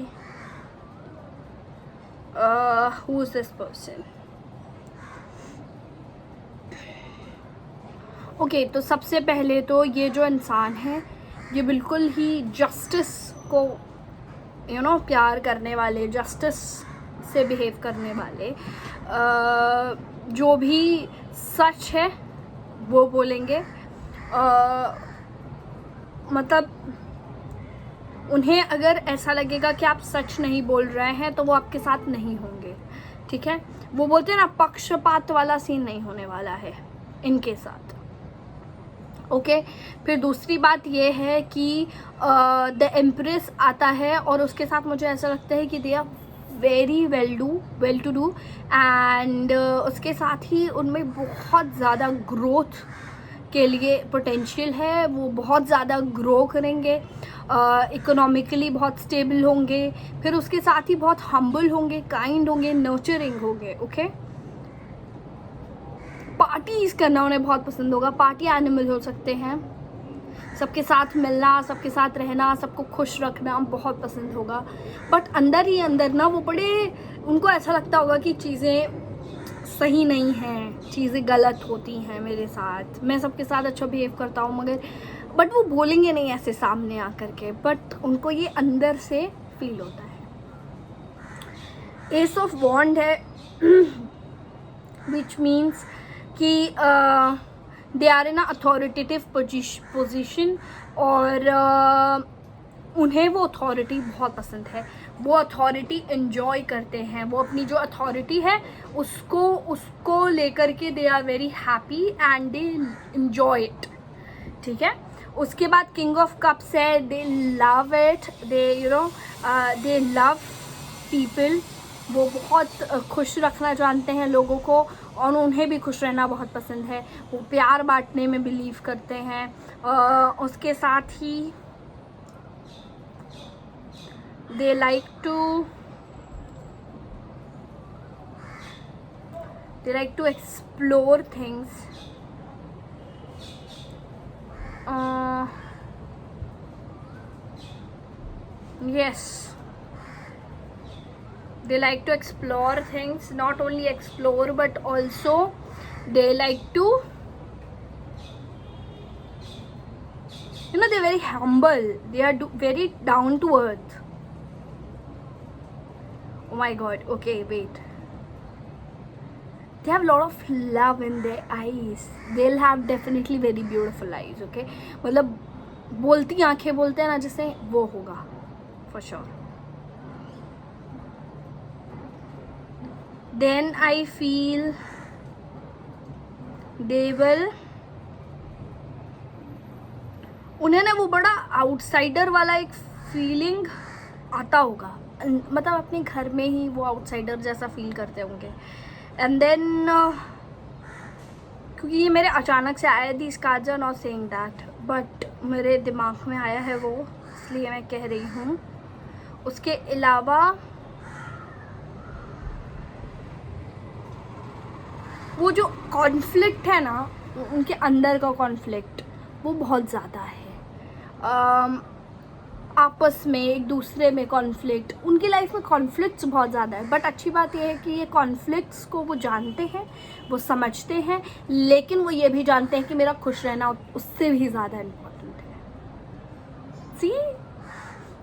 who is this person. Okay, तो सबसे पहले तो ये जो इंसान है ये बिल्कुल ही जस्टिस को प्यार करने वाले, जस्टिस से बिहेव करने वाले, जो भी सच है वो बोलेंगे. मतलब उन्हें अगर ऐसा लगेगा कि आप सच नहीं बोल रहे हैं तो वो आपके साथ नहीं होंगे. ठीक है, वो बोलते हैं ना, पक्षपात वाला सीन नहीं होने वाला है इनके साथ. ओके, फिर दूसरी बात ये है कि द एम्प्रेस आता है और उसके साथ मुझे ऐसा लगता है कि they are very well to do and उसके साथ ही उनमें बहुत ज़्यादा ग्रोथ के लिए पोटेंशियल है, वो बहुत ज़्यादा ग्रो करेंगे, इकोनॉमिकली बहुत स्टेबल होंगे, फिर उसके साथ ही बहुत हम्बल होंगे, काइंड होंगे, नर्चरिंग होंगे। ओके, पार्टीज़ करना उन्हें बहुत पसंद होगा, पार्टी एनिमल हो सकते हैं, सबके साथ मिलना, सबके साथ रहना, सबको खुश रखना बहुत पसंद होगा। बट अंदर ही अंदर ना वो बड़े, उनको ऐसा लगता होगा कि चीज़ें सही नहीं हैं, चीज़ें गलत होती हैं मेरे साथ, मैं सबके साथ अच्छा बिहेव करता हूँ मगर, बट वो बोलेंगे नहीं ऐसे सामने आकर के, बट उनको ये अंदर से फील होता है। एस ऑफ वॉन्ड है विच मीन्स कि they are in authoritative position और उन्हें वो अथॉरिटी बहुत पसंद है, वो अथॉरिटी एंजॉय करते हैं, वो अपनी जो अथॉरिटी है उसको लेकर के they are very happy and they enjoy it. ठीक है, उसके बाद किंग ऑफ कप्स है, they love it, they love people, वो बहुत खुश रखना जानते हैं लोगों को और उन्हें भी खुश रहना बहुत पसंद है, वो प्यार बांटने में बिलीव करते हैं। उसके साथ ही they like to explore things, yes, they like to explore things, not only explore but also they like to, they're very humble, they are very down to earth. Oh my god, okay, wait, they have a lot of love in their eyes, they'll have definitely very beautiful eyes. Okay, मतलब बोलती आंखें बोलते हैं ना जिसे, वो होगा for sure. Then I feel they will, उन्हें ना वो बड़ा आउटसाइडर वाला एक फीलिंग आता होगा, मतलब अपने घर में ही वो आउटसाइडर जैसा फील करते होंगे। एंड देन क्योंकि ये मेरे अचानक से आया, this cards are not saying that, but मेरे दिमाग में आया है वो, इसलिए मैं कह रही हूँ। उसके अलावा वो जो कॉन्फ्लिक्ट है ना, उनके अंदर का कॉन्फ्लिक्ट वो बहुत ज़्यादा है, आपस में एक दूसरे में कॉन्फ्लिक्ट, उनकी लाइफ में कॉन्फ्लिक्ट्स बहुत ज़्यादा है। बट अच्छी बात यह है कि ये कॉन्फ्लिक्ट्स को वो जानते हैं, वो समझते हैं, लेकिन वो ये भी जानते हैं कि मेरा खुश रहना उससे भी ज़्यादा इम्पोर्टेंट है। See,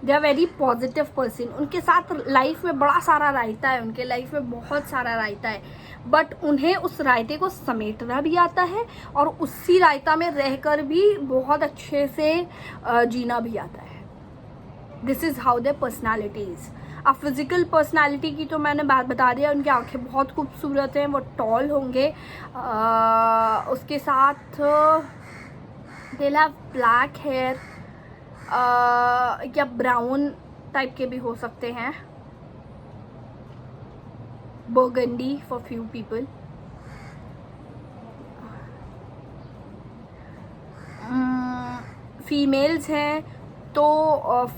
they are very positive person, उनके साथ लाइफ में बड़ा सारा रायता है, उनके लाइफ में बहुत सारा रायता है, बट उन्हें उस रायते को समेटना भी आता है और उसी रायता में रहकर भी बहुत अच्छे से जीना भी आता है। This is how their personality is. अब फिज़िकल पर्सनैलिटी की तो मैंने बात बता दिया, उनकी आंखें बहुत खूबसूरत हैं, वो टॉल होंगे, उसके साथ दे हैव ब्लैक हेयर या ब्राउन टाइप के भी हो सकते हैं, burgundy for few people. Females हैं तो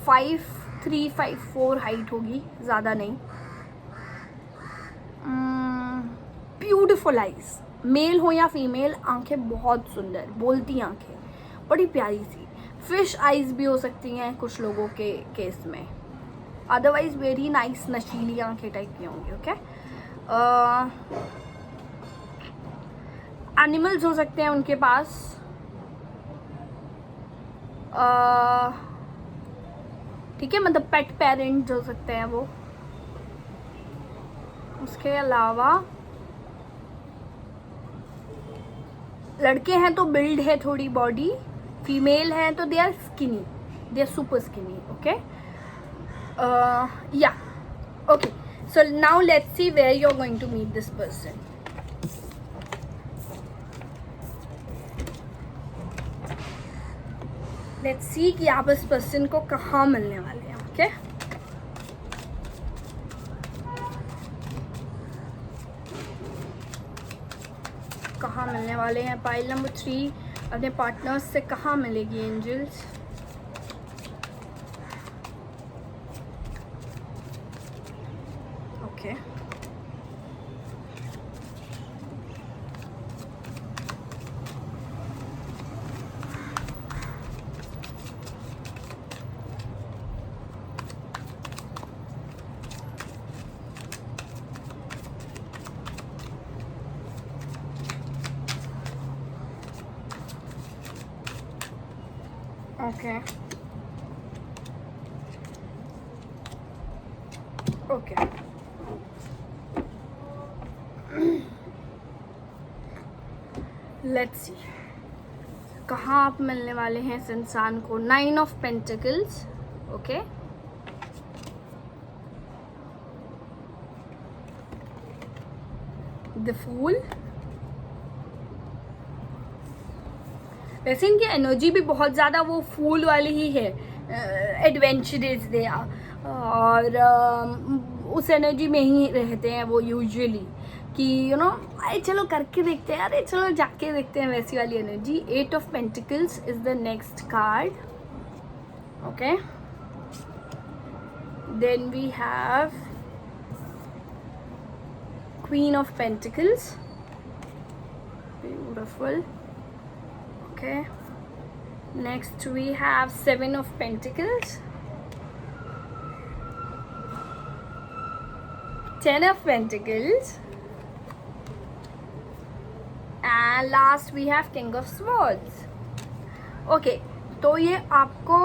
5'3", 5'4" हाइट होगी, ज़्यादा नहीं। ब्यूटिफुल आइज, मेल हो या फीमेल, आंखें बहुत सुंदर, बोलती आंखें, बड़ी प्यारी सी। फिश आइज भी हो सकती हैं कुछ लोगों के केस में, अदरवाइज वेरी नाइस नशीली आंखें टाइप की होंगी। ओके, एनिमल्स हो सकते हैं उनके पास, ठीक है, मतलब पेट पेरेंट्स हो सकते हैं वो। उसके अलावा लड़के हैं तो बिल्ड है थोड़ी बॉडी, फीमेल हैं तो they are skinny, they are super skinny. Okay, yeah okay, so now let's see where you are going to meet this person. Let's see कि आप इस पर्सन को कहाँ मिलने वाले हैं। ओके, मिलने वाले हैं। पाइल नंबर 3, अपने पार्टनर्स से कहाँ मिलेगी angels? Okay, okay, okay. Let's see कहाँ आप मिलने वाले हैं इस इंसान को। 9 of pentacles, okay, the fool. वैसे इनकी एनर्जी भी बहुत ज़्यादा वो फूल वाली ही है, एडवेंचरस दे, और उस एनर्जी में ही रहते हैं वो यूजुअली, कि यू नो अरे चलो करके देखते हैं, अरे चलो जाके देखते हैं, वैसी वाली energy. 8 of pentacles is the next card, okay. Then we have queen of pentacles, beautiful, okay. Next we have 7 of Pentacles, 10 of Pentacles, and last we have King of Swords. Okay, तो ये आपको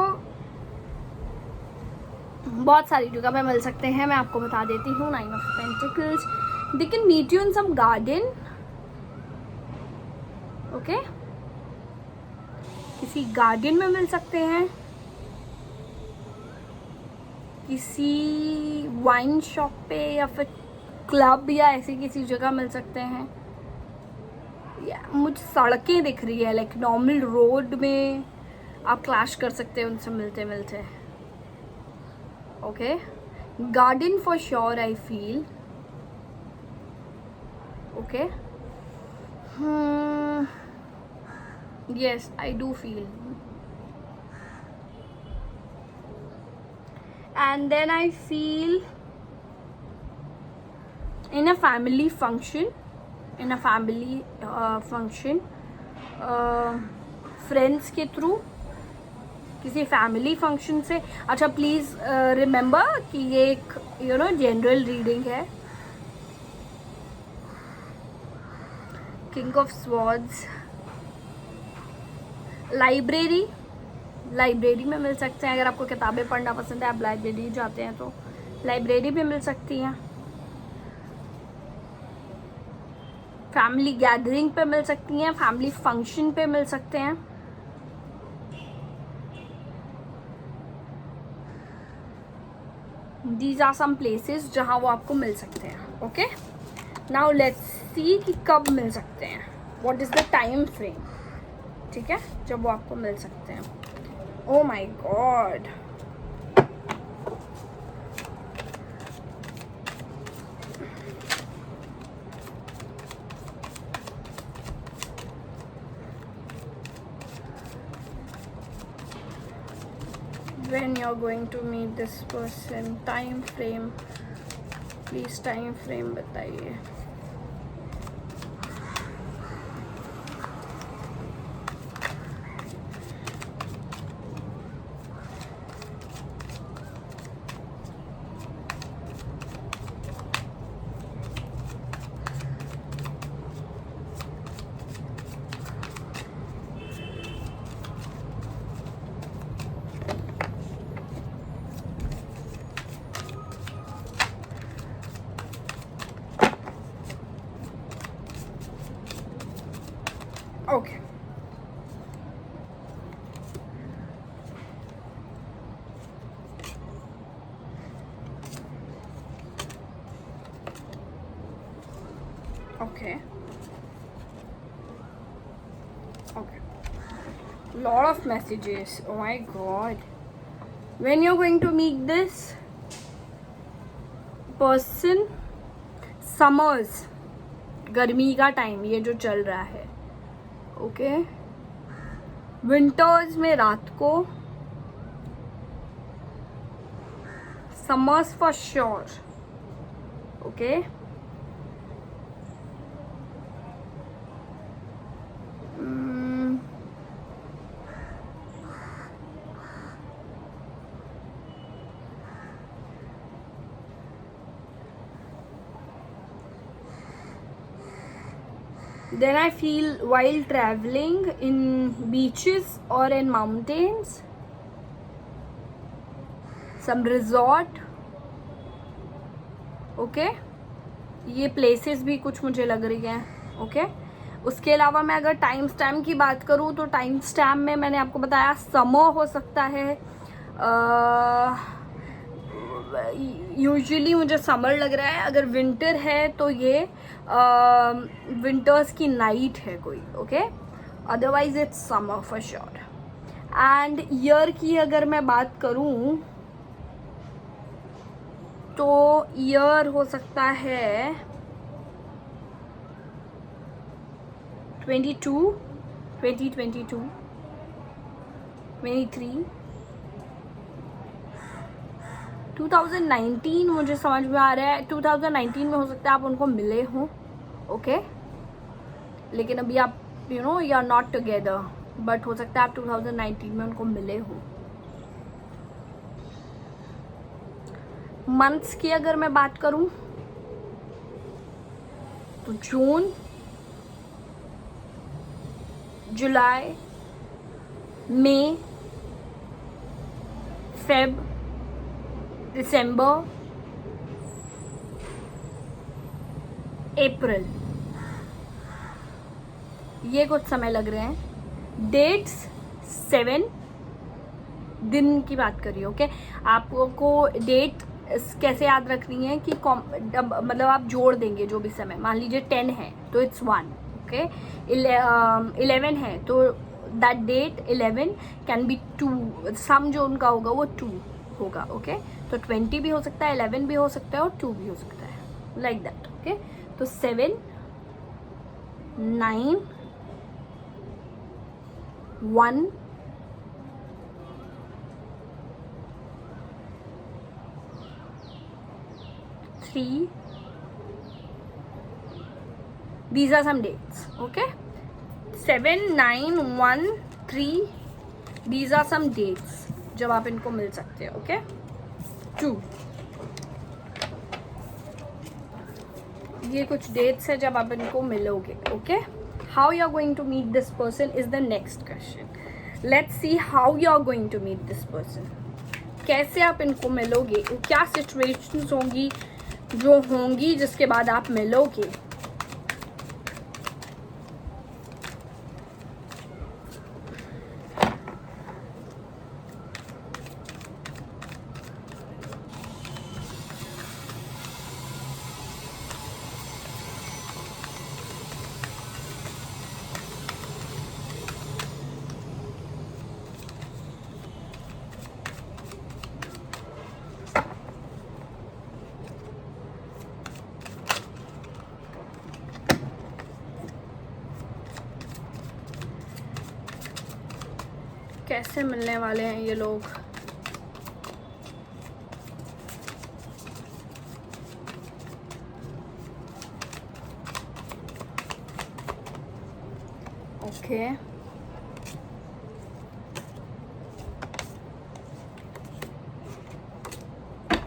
बहुत सारी जगह पे मिल सकते हैं, मैं आपको बता देती हूँ। 9 of Pentacles, they can meet you in some garden, okay. किसी गार्डन में मिल सकते हैं, किसी वाइन शॉप पे, या फिर क्लब या ऐसी किसी जगह मिल सकते हैं। या मुझे सड़कें दिख रही है, लाइक नॉर्मल रोड में आप क्लैश कर सकते हैं उनसे मिलते मिलते, okay. Garden for sure I feel, okay. Yes, I do feel. And then I feel in a family function, friends के थ्रू, किसी फैमिली फंक्शन से। अच्छा, प्लीज़ रिमेंबर कि ये एक जनरल रीडिंग है। किंग ऑफ स्वॉर्ड्स, लाइब्रेरी में मिल सकते हैं। अगर आपको किताबें पढ़ना पसंद है, आप लाइब्रेरी जाते हैं तो लाइब्रेरी भी मिल सकती हैं। फैमिली गैदरिंग पे मिल सकती हैं, फैमिली फंक्शन पे मिल सकते हैं। दीज आर सम प्लेसेस जहां वो आपको मिल सकते हैं, ओके। नाउ लेट्स सी कि कब मिल सकते हैं, what is the time frame, ठीक है, जब वो आपको मिल सकते हैं। ओ my God, when you're going to meet this person, time frame, please time frame बताइए। Okay. Okay. Okay. Lot of messages. Oh my god. When you're going to meet this person, summers, गर्मी का टाइम ये जो चल रहा है, ओके, विंटर्स में रात को, summers for sure. Okay, then I feel while traveling in beaches or in mountains, some resort. Okay, ये प्लेसेस भी कुछ मुझे लग रही हैं. ओके, उसके अलावा मैं अगर टाइम स्टैम्प की बात करूँ तो टाइम स्टैम्प में मैंने आपको बताया समर हो सकता है. यूजुअली मुझे समर लग रहा है. अगर विंटर है तो ये विंटर्स की नाइट है कोई. Okay, otherwise it's summer for sure. And year की अगर मैं बात करूं तो ईयर हो सकता है 22, 2022, 23, 2019 मुझे समझ में आ रहा है. 2019 में हो सकता है आप उनको मिले हों. ओके, लेकिन अभी आप you are not together, but हो सकता है आप 2019 में उनको मिले हों. मंथ्स की अगर मैं बात करूं तो जून, जुलाई, मई, फेब, दिसंबर, अप्रैल, ये कुछ समय लग रहे हैं. डेट्स 7, दिन की बात करिए. ओके, आपको डेट कैसे याद रखनी है कि मतलब आप जोड़ देंगे जो भी समय. मान लीजिए 10 है तो इट्स 1. ओके, 11 है तो दैट डेट 11 कैन बी 2. सम जो उनका होगा वो 2 होगा. ओके, तो 20 भी हो सकता है, 11 भी हो सकता है और 2 भी हो सकता है, लाइक दैट. ओके, तो 7, 9, 1, 3. These are some dates. Okay, 7, 9, 1, 3. These are some dates जब आप इनको मिल सकते हैं. ओके, 2. ये कुछ डेट्स है जब आप इनको मिलोगे. Okay, how you are going to meet this person is the next question. Let's see how you are going to meet this person. कैसे आप इनको मिलोगे, क्या सिचुएशंस होंगी जो होंगी जिसके बाद आप मिलोगे. कैसे मिलने वाले हैं ये लोग. Okay,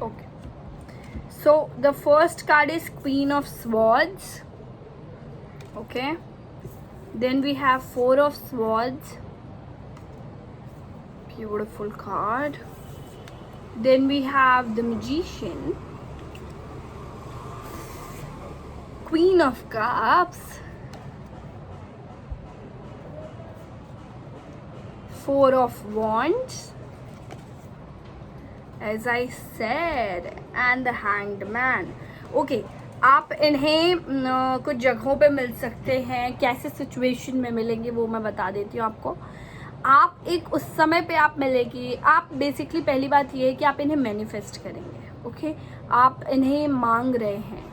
okay, so the first card is Queen of Swords. Okay, then we have 4 of Swords. Beautiful card. Then we have the Magician, Queen of Cups, 4 of Wands, as I said, and the Hanged Man. Okay, आप इन्हें कुछ जगहों पे मिल सकते हैं. कैसे सिचुएशन में मिलेंगे वो मैं बता देती हूँ आपको. आप एक उस समय पे आप मिलेगी. आप बेसिकली पहली बात ये है कि आप इन्हें मैनिफेस्ट करेंगे. ओके, आप इन्हें मांग रहे हैं.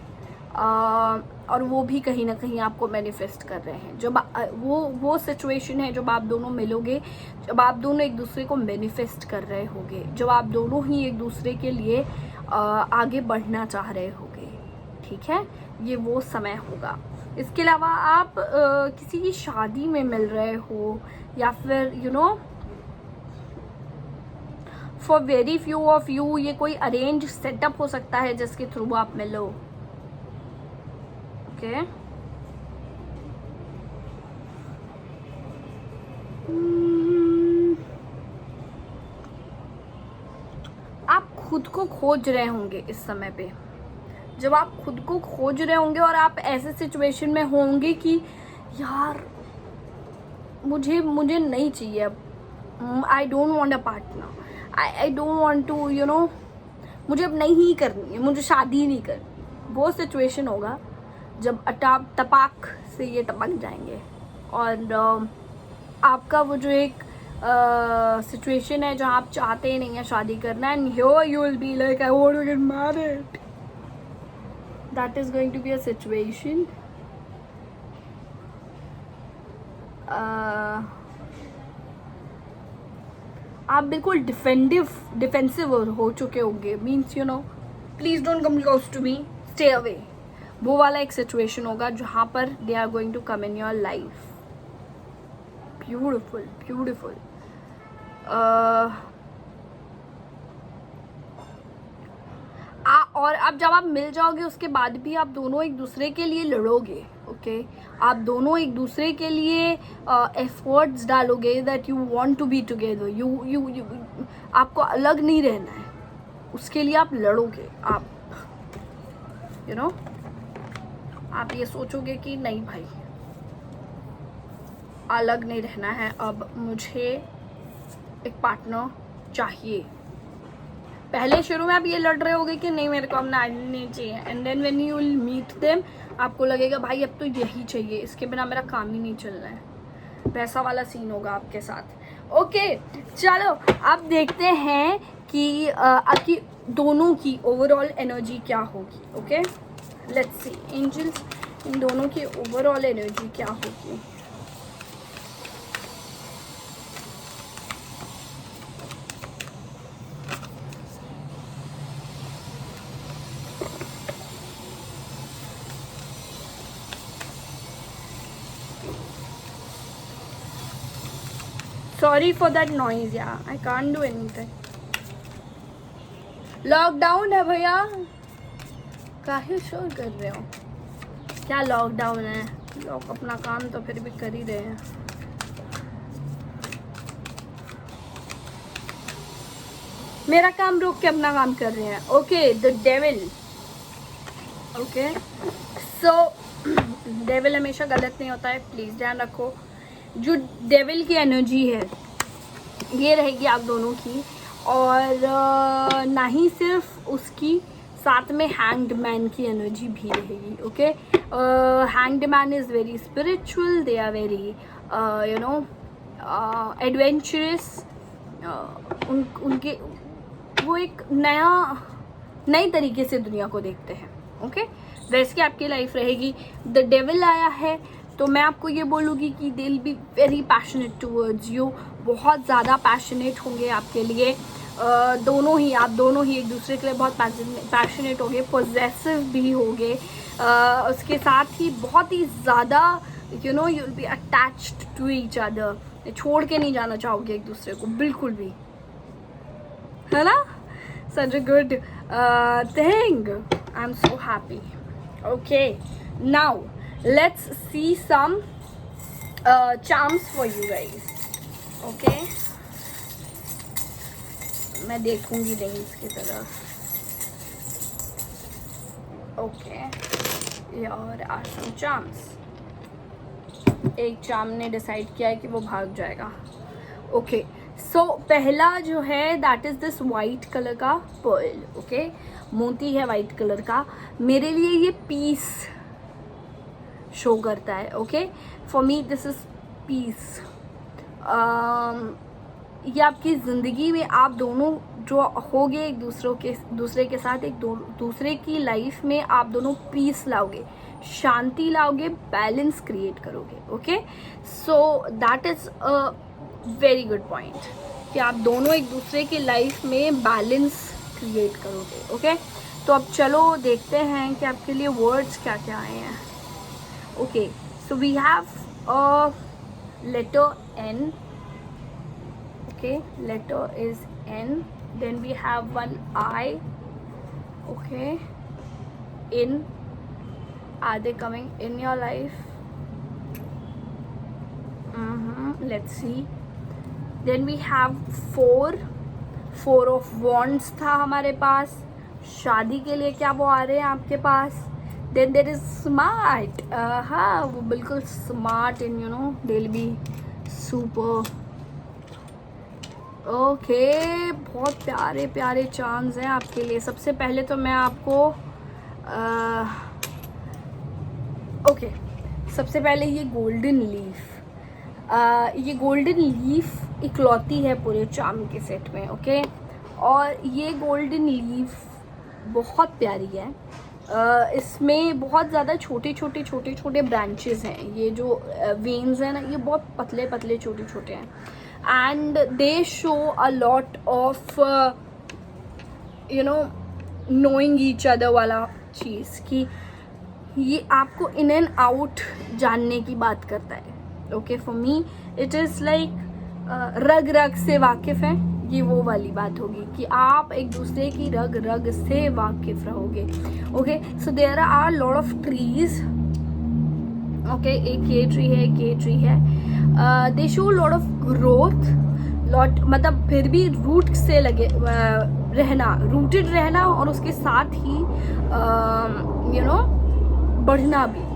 और वो भी कहीं ना कहीं आपको मैनिफेस्ट कर रहे हैं। जब वो सिचुएशन है जब आप दोनों मिलोगे, जब आप दोनों एक दूसरे को मैनिफेस्ट कर रहे होगे, जब आप दोनों ही एक दूसरे के लिए आगे बढ़ना चाह रहे होगे, ठीक है, ये वो समय होगा। इसके अलावा आप किसी की शादी में मिल रहे हो, या फिर you know for very few of you ये कोई अरेंज सेटअप हो सकता है जिसके थ्रू आप मिलो। ओके, आप खुद को खोज रहे होंगे इस समय पे। जब आप खुद को खोज रहे होंगे और आप ऐसे सिचुएशन में होंगे कि यार मुझे नहीं चाहिए अब, I don't want a partner, I don't want to you know, मुझे अब नहीं करनी है, मुझे शादी नहीं करनी। वो सिचुएशन होगा जब तपाक से ये टपक जाएंगे और आपका वो जो एक सिचुएशन है जहाँ आप चाहते ही नहीं है शादी करना, and here you will be like I want to get married. That is going to be a situation. आप बिल्कुल डिफेंसिव हो चुके होंगे, means you know please don't come close to me, stay away. वो वाला एक सिचुएशन होगा जहाँ पर they are going to come in your life. Beautiful beautiful. और अब जब आप मिल जाओगे उसके बाद भी आप दोनों एक दूसरे के लिए लड़ोगे। ओके, आप दोनों एक दूसरे के लिए एफर्ट्स डालोगे that you want to be together, you आपको अलग नहीं रहना है, उसके लिए आप लड़ोगे। आप यू नो आप ये सोचोगे कि नहीं भाई अलग नहीं रहना है, अब मुझे एक पार्टनर चाहिए। पहले शुरू में आप ये लड़ रहे होगे कि नहीं मेरे को अपना नहीं चाहिए, and then when you will meet them आपको लगेगा भाई अब तो यही चाहिए, इसके बिना मेरा काम ही नहीं चल रहा है। वैसा वाला सीन होगा आपके साथ। ओके चलो अब देखते हैं कि आपकी दोनों की ओवरऑल एनर्जी क्या होगी। ओके लेट्स सी एंजल्स, इन दोनों की ओवरऑल एनर्जी क्या होगी। Sorry for that noise, yeah. I can't do anything. Lockdown है भैया, काहे शोर कर रहे हो? क्या लॉकडाउन है? लोग अपना काम तो फिर भी कर ही रहे हैं। मेरा काम रोक के अपना काम कर रहे हैं। Okay the devil. Okay so devil हमेशा गलत नहीं होता है, प्लीज ध्यान रखो। जो डेविल की एनर्जी है ये रहेगी आप दोनों की, और ना ही सिर्फ उसकी, साथ में हैंग्ड मैन की एनर्जी भी रहेगी। Okay hanged man is very spiritual, they are very you know adventurous. उनके वो एक नई तरीके से दुनिया को देखते हैं। ओके वैसे की आपकी लाइफ रहेगी। द डेविल आया है तो मैं आपको ये बोलूँगी कि दे will be very passionate towards you, बहुत ज़्यादा पैशनेट होंगे आपके लिए। आप दोनों ही एक दूसरे के लिए बहुत पैशनेट होंगे, पोजेसिव भी होंगे। उसके साथ ही बहुत ही ज़्यादा you know you will be attached to each other, छोड़ के नहीं जाना चाहोगे एक दूसरे को बिल्कुल भी, है ना? Such a good thing, I am so happy. Okay now let's see some charms for you guys. Okay मैं देखूंगी नहीं इसकी तरफ। ओके और आसम चार्म्स, एक चार्म ने डिसाइड किया है कि वो भाग जाएगा। ओके सो पहला जो है that is this white colour का पर्ल। ओके मोती है वाइट कलर का, मेरे लिए ये पीस शो करता है। Okay for me this is peace. ये आपकी ज़िंदगी में आप दोनों जो होगे एक दूसरे के साथ, एक दूसरे की लाइफ में आप दोनों पीस लाओगे, शांति लाओगे, बैलेंस क्रिएट करोगे. Okay, so that is a very good point कि आप दोनों एक दूसरे की लाइफ में बैलेंस क्रिएट करोगे. ओके, तो अब चलो देखते हैं कि आपके लिए वर्ड्स क्या क्या आए हैं. Okay, so we have a letter N. Okay, letter is N. Then we have one I. Okay, in. Are they coming in your life? Let's see. Then we have four of wands था हमारे पास. शादी के लिए क्या वो आ रहे हैं आपके पास. Then there is smart. हाँ, वो बिल्कुल smart and you know they'll be super. Okay, बहुत प्यारे प्यारे चांस हैं आपके लिए. सबसे पहले तो मैं आपको ओके, सबसे पहले ये गोल्डन लीफ. ये गोल्डन लीफ इकलौती है पूरे चार्म के सेट में. ओके, और ये गोल्डन लीफ बहुत प्यारी है. इसमें बहुत ज़्यादा छोटे छोटे ब्रांचेस हैं. ये जो वेन्स हैं ना, ये बहुत पतले पतले छोटे छोटे हैं. And they show a lot of you know knowing each other वाला चीज़ कि ये आपको इन एंड आउट जानने की बात करता है. Okay, for me it is like रग रग से वाकिफ़ हैं. ये वो वाली बात होगी कि आप एक दूसरे की रग रग से वाकिफ रहोगे. Okay, so there are lot of trees. Okay, एक ये ट्री है, एक ये ट्री है. They show lot of growth. Lot मतलब फिर भी रूट से लगे रहना, रूटेड रहना, और उसके साथ ही यू नो बढ़ना भी.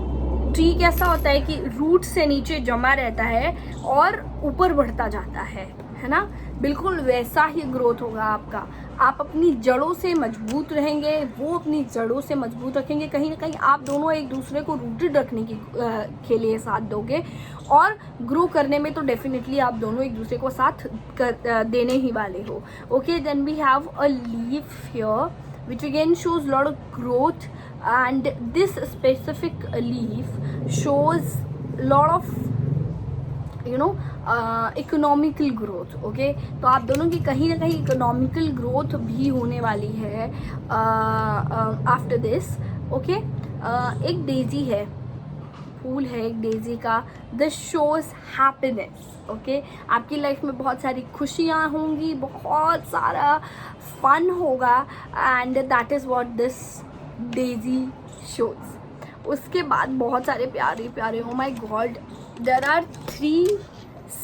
ट्री कैसा होता है कि रूट से नीचे जमा रहता है और ऊपर बढ़ता जाता है ना. बिल्कुल वैसा ही ग्रोथ होगा आपका. आप अपनी जड़ों से मजबूत रहेंगे, वो अपनी जड़ों से मजबूत रखेंगे. कहीं ना कहीं आप दोनों एक दूसरे को रूटेड रखने की के लिए साथ दोगे, और ग्रो करने में तो डेफिनेटली आप दोनों एक दूसरे को साथ देने ही वाले हो. Okay, then we have a leaf here which again shows lot of growth, and this specific leaf shows lot of you know economical growth. Okay, तो आप दोनों की कहीं ना कहीं इकोनॉमिकल ग्रोथ भी होने वाली है आफ्टर दिस. ओके, एक डेजी है, फूल है एक डेजी का. This shows happiness. ओके, आपकी लाइफ में बहुत सारी खुशियाँ होंगी, बहुत सारा फन होगा, and that is what this daisy shows. उसके बाद बहुत सारे प्यारे प्यारे, oh my God, there are 3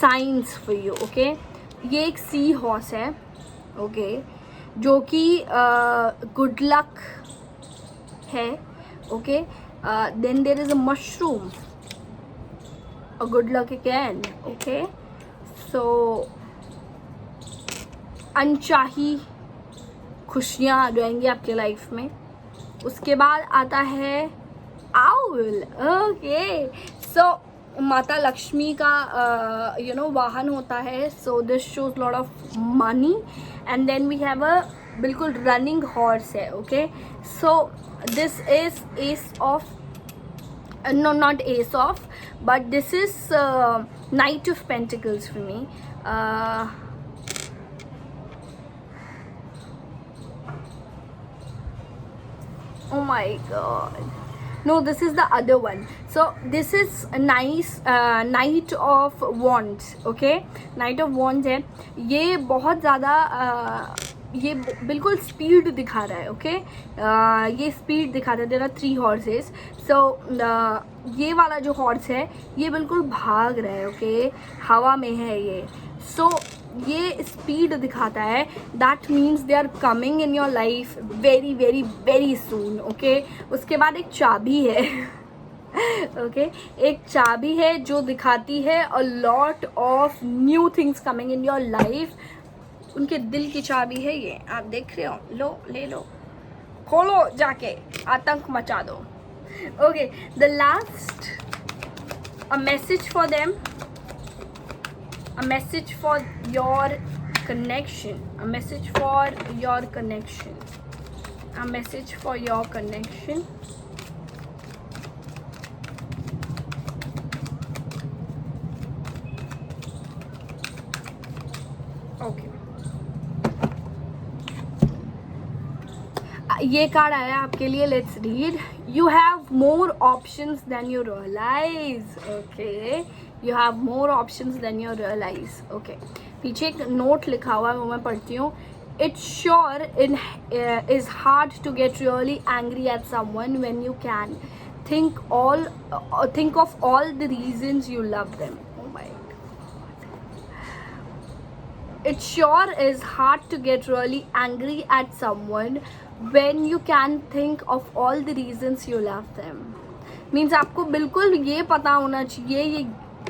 signs for you. Okay, ये एक सी हॉर्स है. ओके, जो कि गुड लक है. Okay, then there is a mushroom, a good luck again. Okay, so अनचाही खुशियाँ आ जाएंगी आपके लाइफ में. उसके बाद आता है आउल. ओके, सो माता लक्ष्मी का यू नो वाहन होता है. So this shows lot of money. And then we have a बिल्कुल रनिंग हॉर्स है. Okay, so this is ace of, no not ace off, but this is knight of pentacles for me. Oh my god, no, this is the other one. So this is a nice knight of wands. Okay, knight of wands है. ये बहुत ज़्यादा ये बिल्कुल स्पीड दिखा रहा है. ओके, ये स्पीड दिखा रहा है. There are 3 horses. सो ये वाला जो हॉर्स है ये बिल्कुल भाग रहा है. ओके, हवा में है ये. सो ये स्पीड दिखाता है. That means they are coming in your life very very very soon. Okay, उसके बाद एक चाबी है. ओके, एक चाबी है जो दिखाती है a lot of new things coming in your life. उनके दिल की चाबी है ये, आप देख रहे हो. लो, ले लो, खोलो, जाके आतंक मचा दो. Okay, the last, a message for them, a message for your connection, a message for your connection, a message for your connection. Okay, ये कार्ड आया आपके लिए, let's read. You have more options than you realize. Okay, you have more options than you realize. Okay, पीछे एक नोट लिखा हुआ है, वो मैं पढ़ती हूँ. It's sure is hard to get really angry at someone when you can think of all the reasons you love them. Oh my God. It sure is hard to get really angry at someone when you can think of all the reasons you love them. Means आपको बिल्कुल ये पता होना चाहिए, ये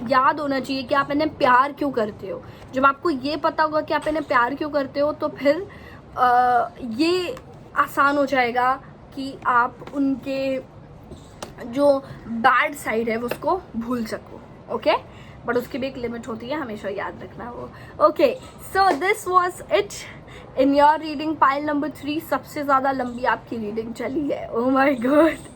याद होना चाहिए कि आप इन्हें प्यार क्यों करते हो. जब आपको ये पता होगा कि आप इन्हें प्यार क्यों करते हो, तो फिर ये आसान हो जाएगा कि आप उनके जो बैड साइड है उसको भूल सको. ओके, बट उसकी भी एक लिमिट होती है, हमेशा याद रखना वो. Okay, so this was it in your reading pile number 3. सबसे ज़्यादा लंबी आपकी रीडिंग चली है. Oh my God.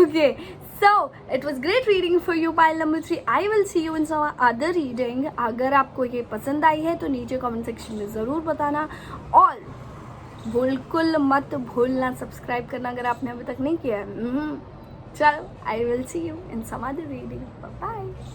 Okay, so it was great reading for you pile number 3. I will see you in some other reading. अगर आपको ये पसंद आई है तो नीचे कमेंट सेक्शन में ज़रूर बताना, और बिल्कुल मत भूलना सब्सक्राइब करना अगर आपने अभी तक नहीं किया है. चलो, I will see you in some other reading. Bye bye.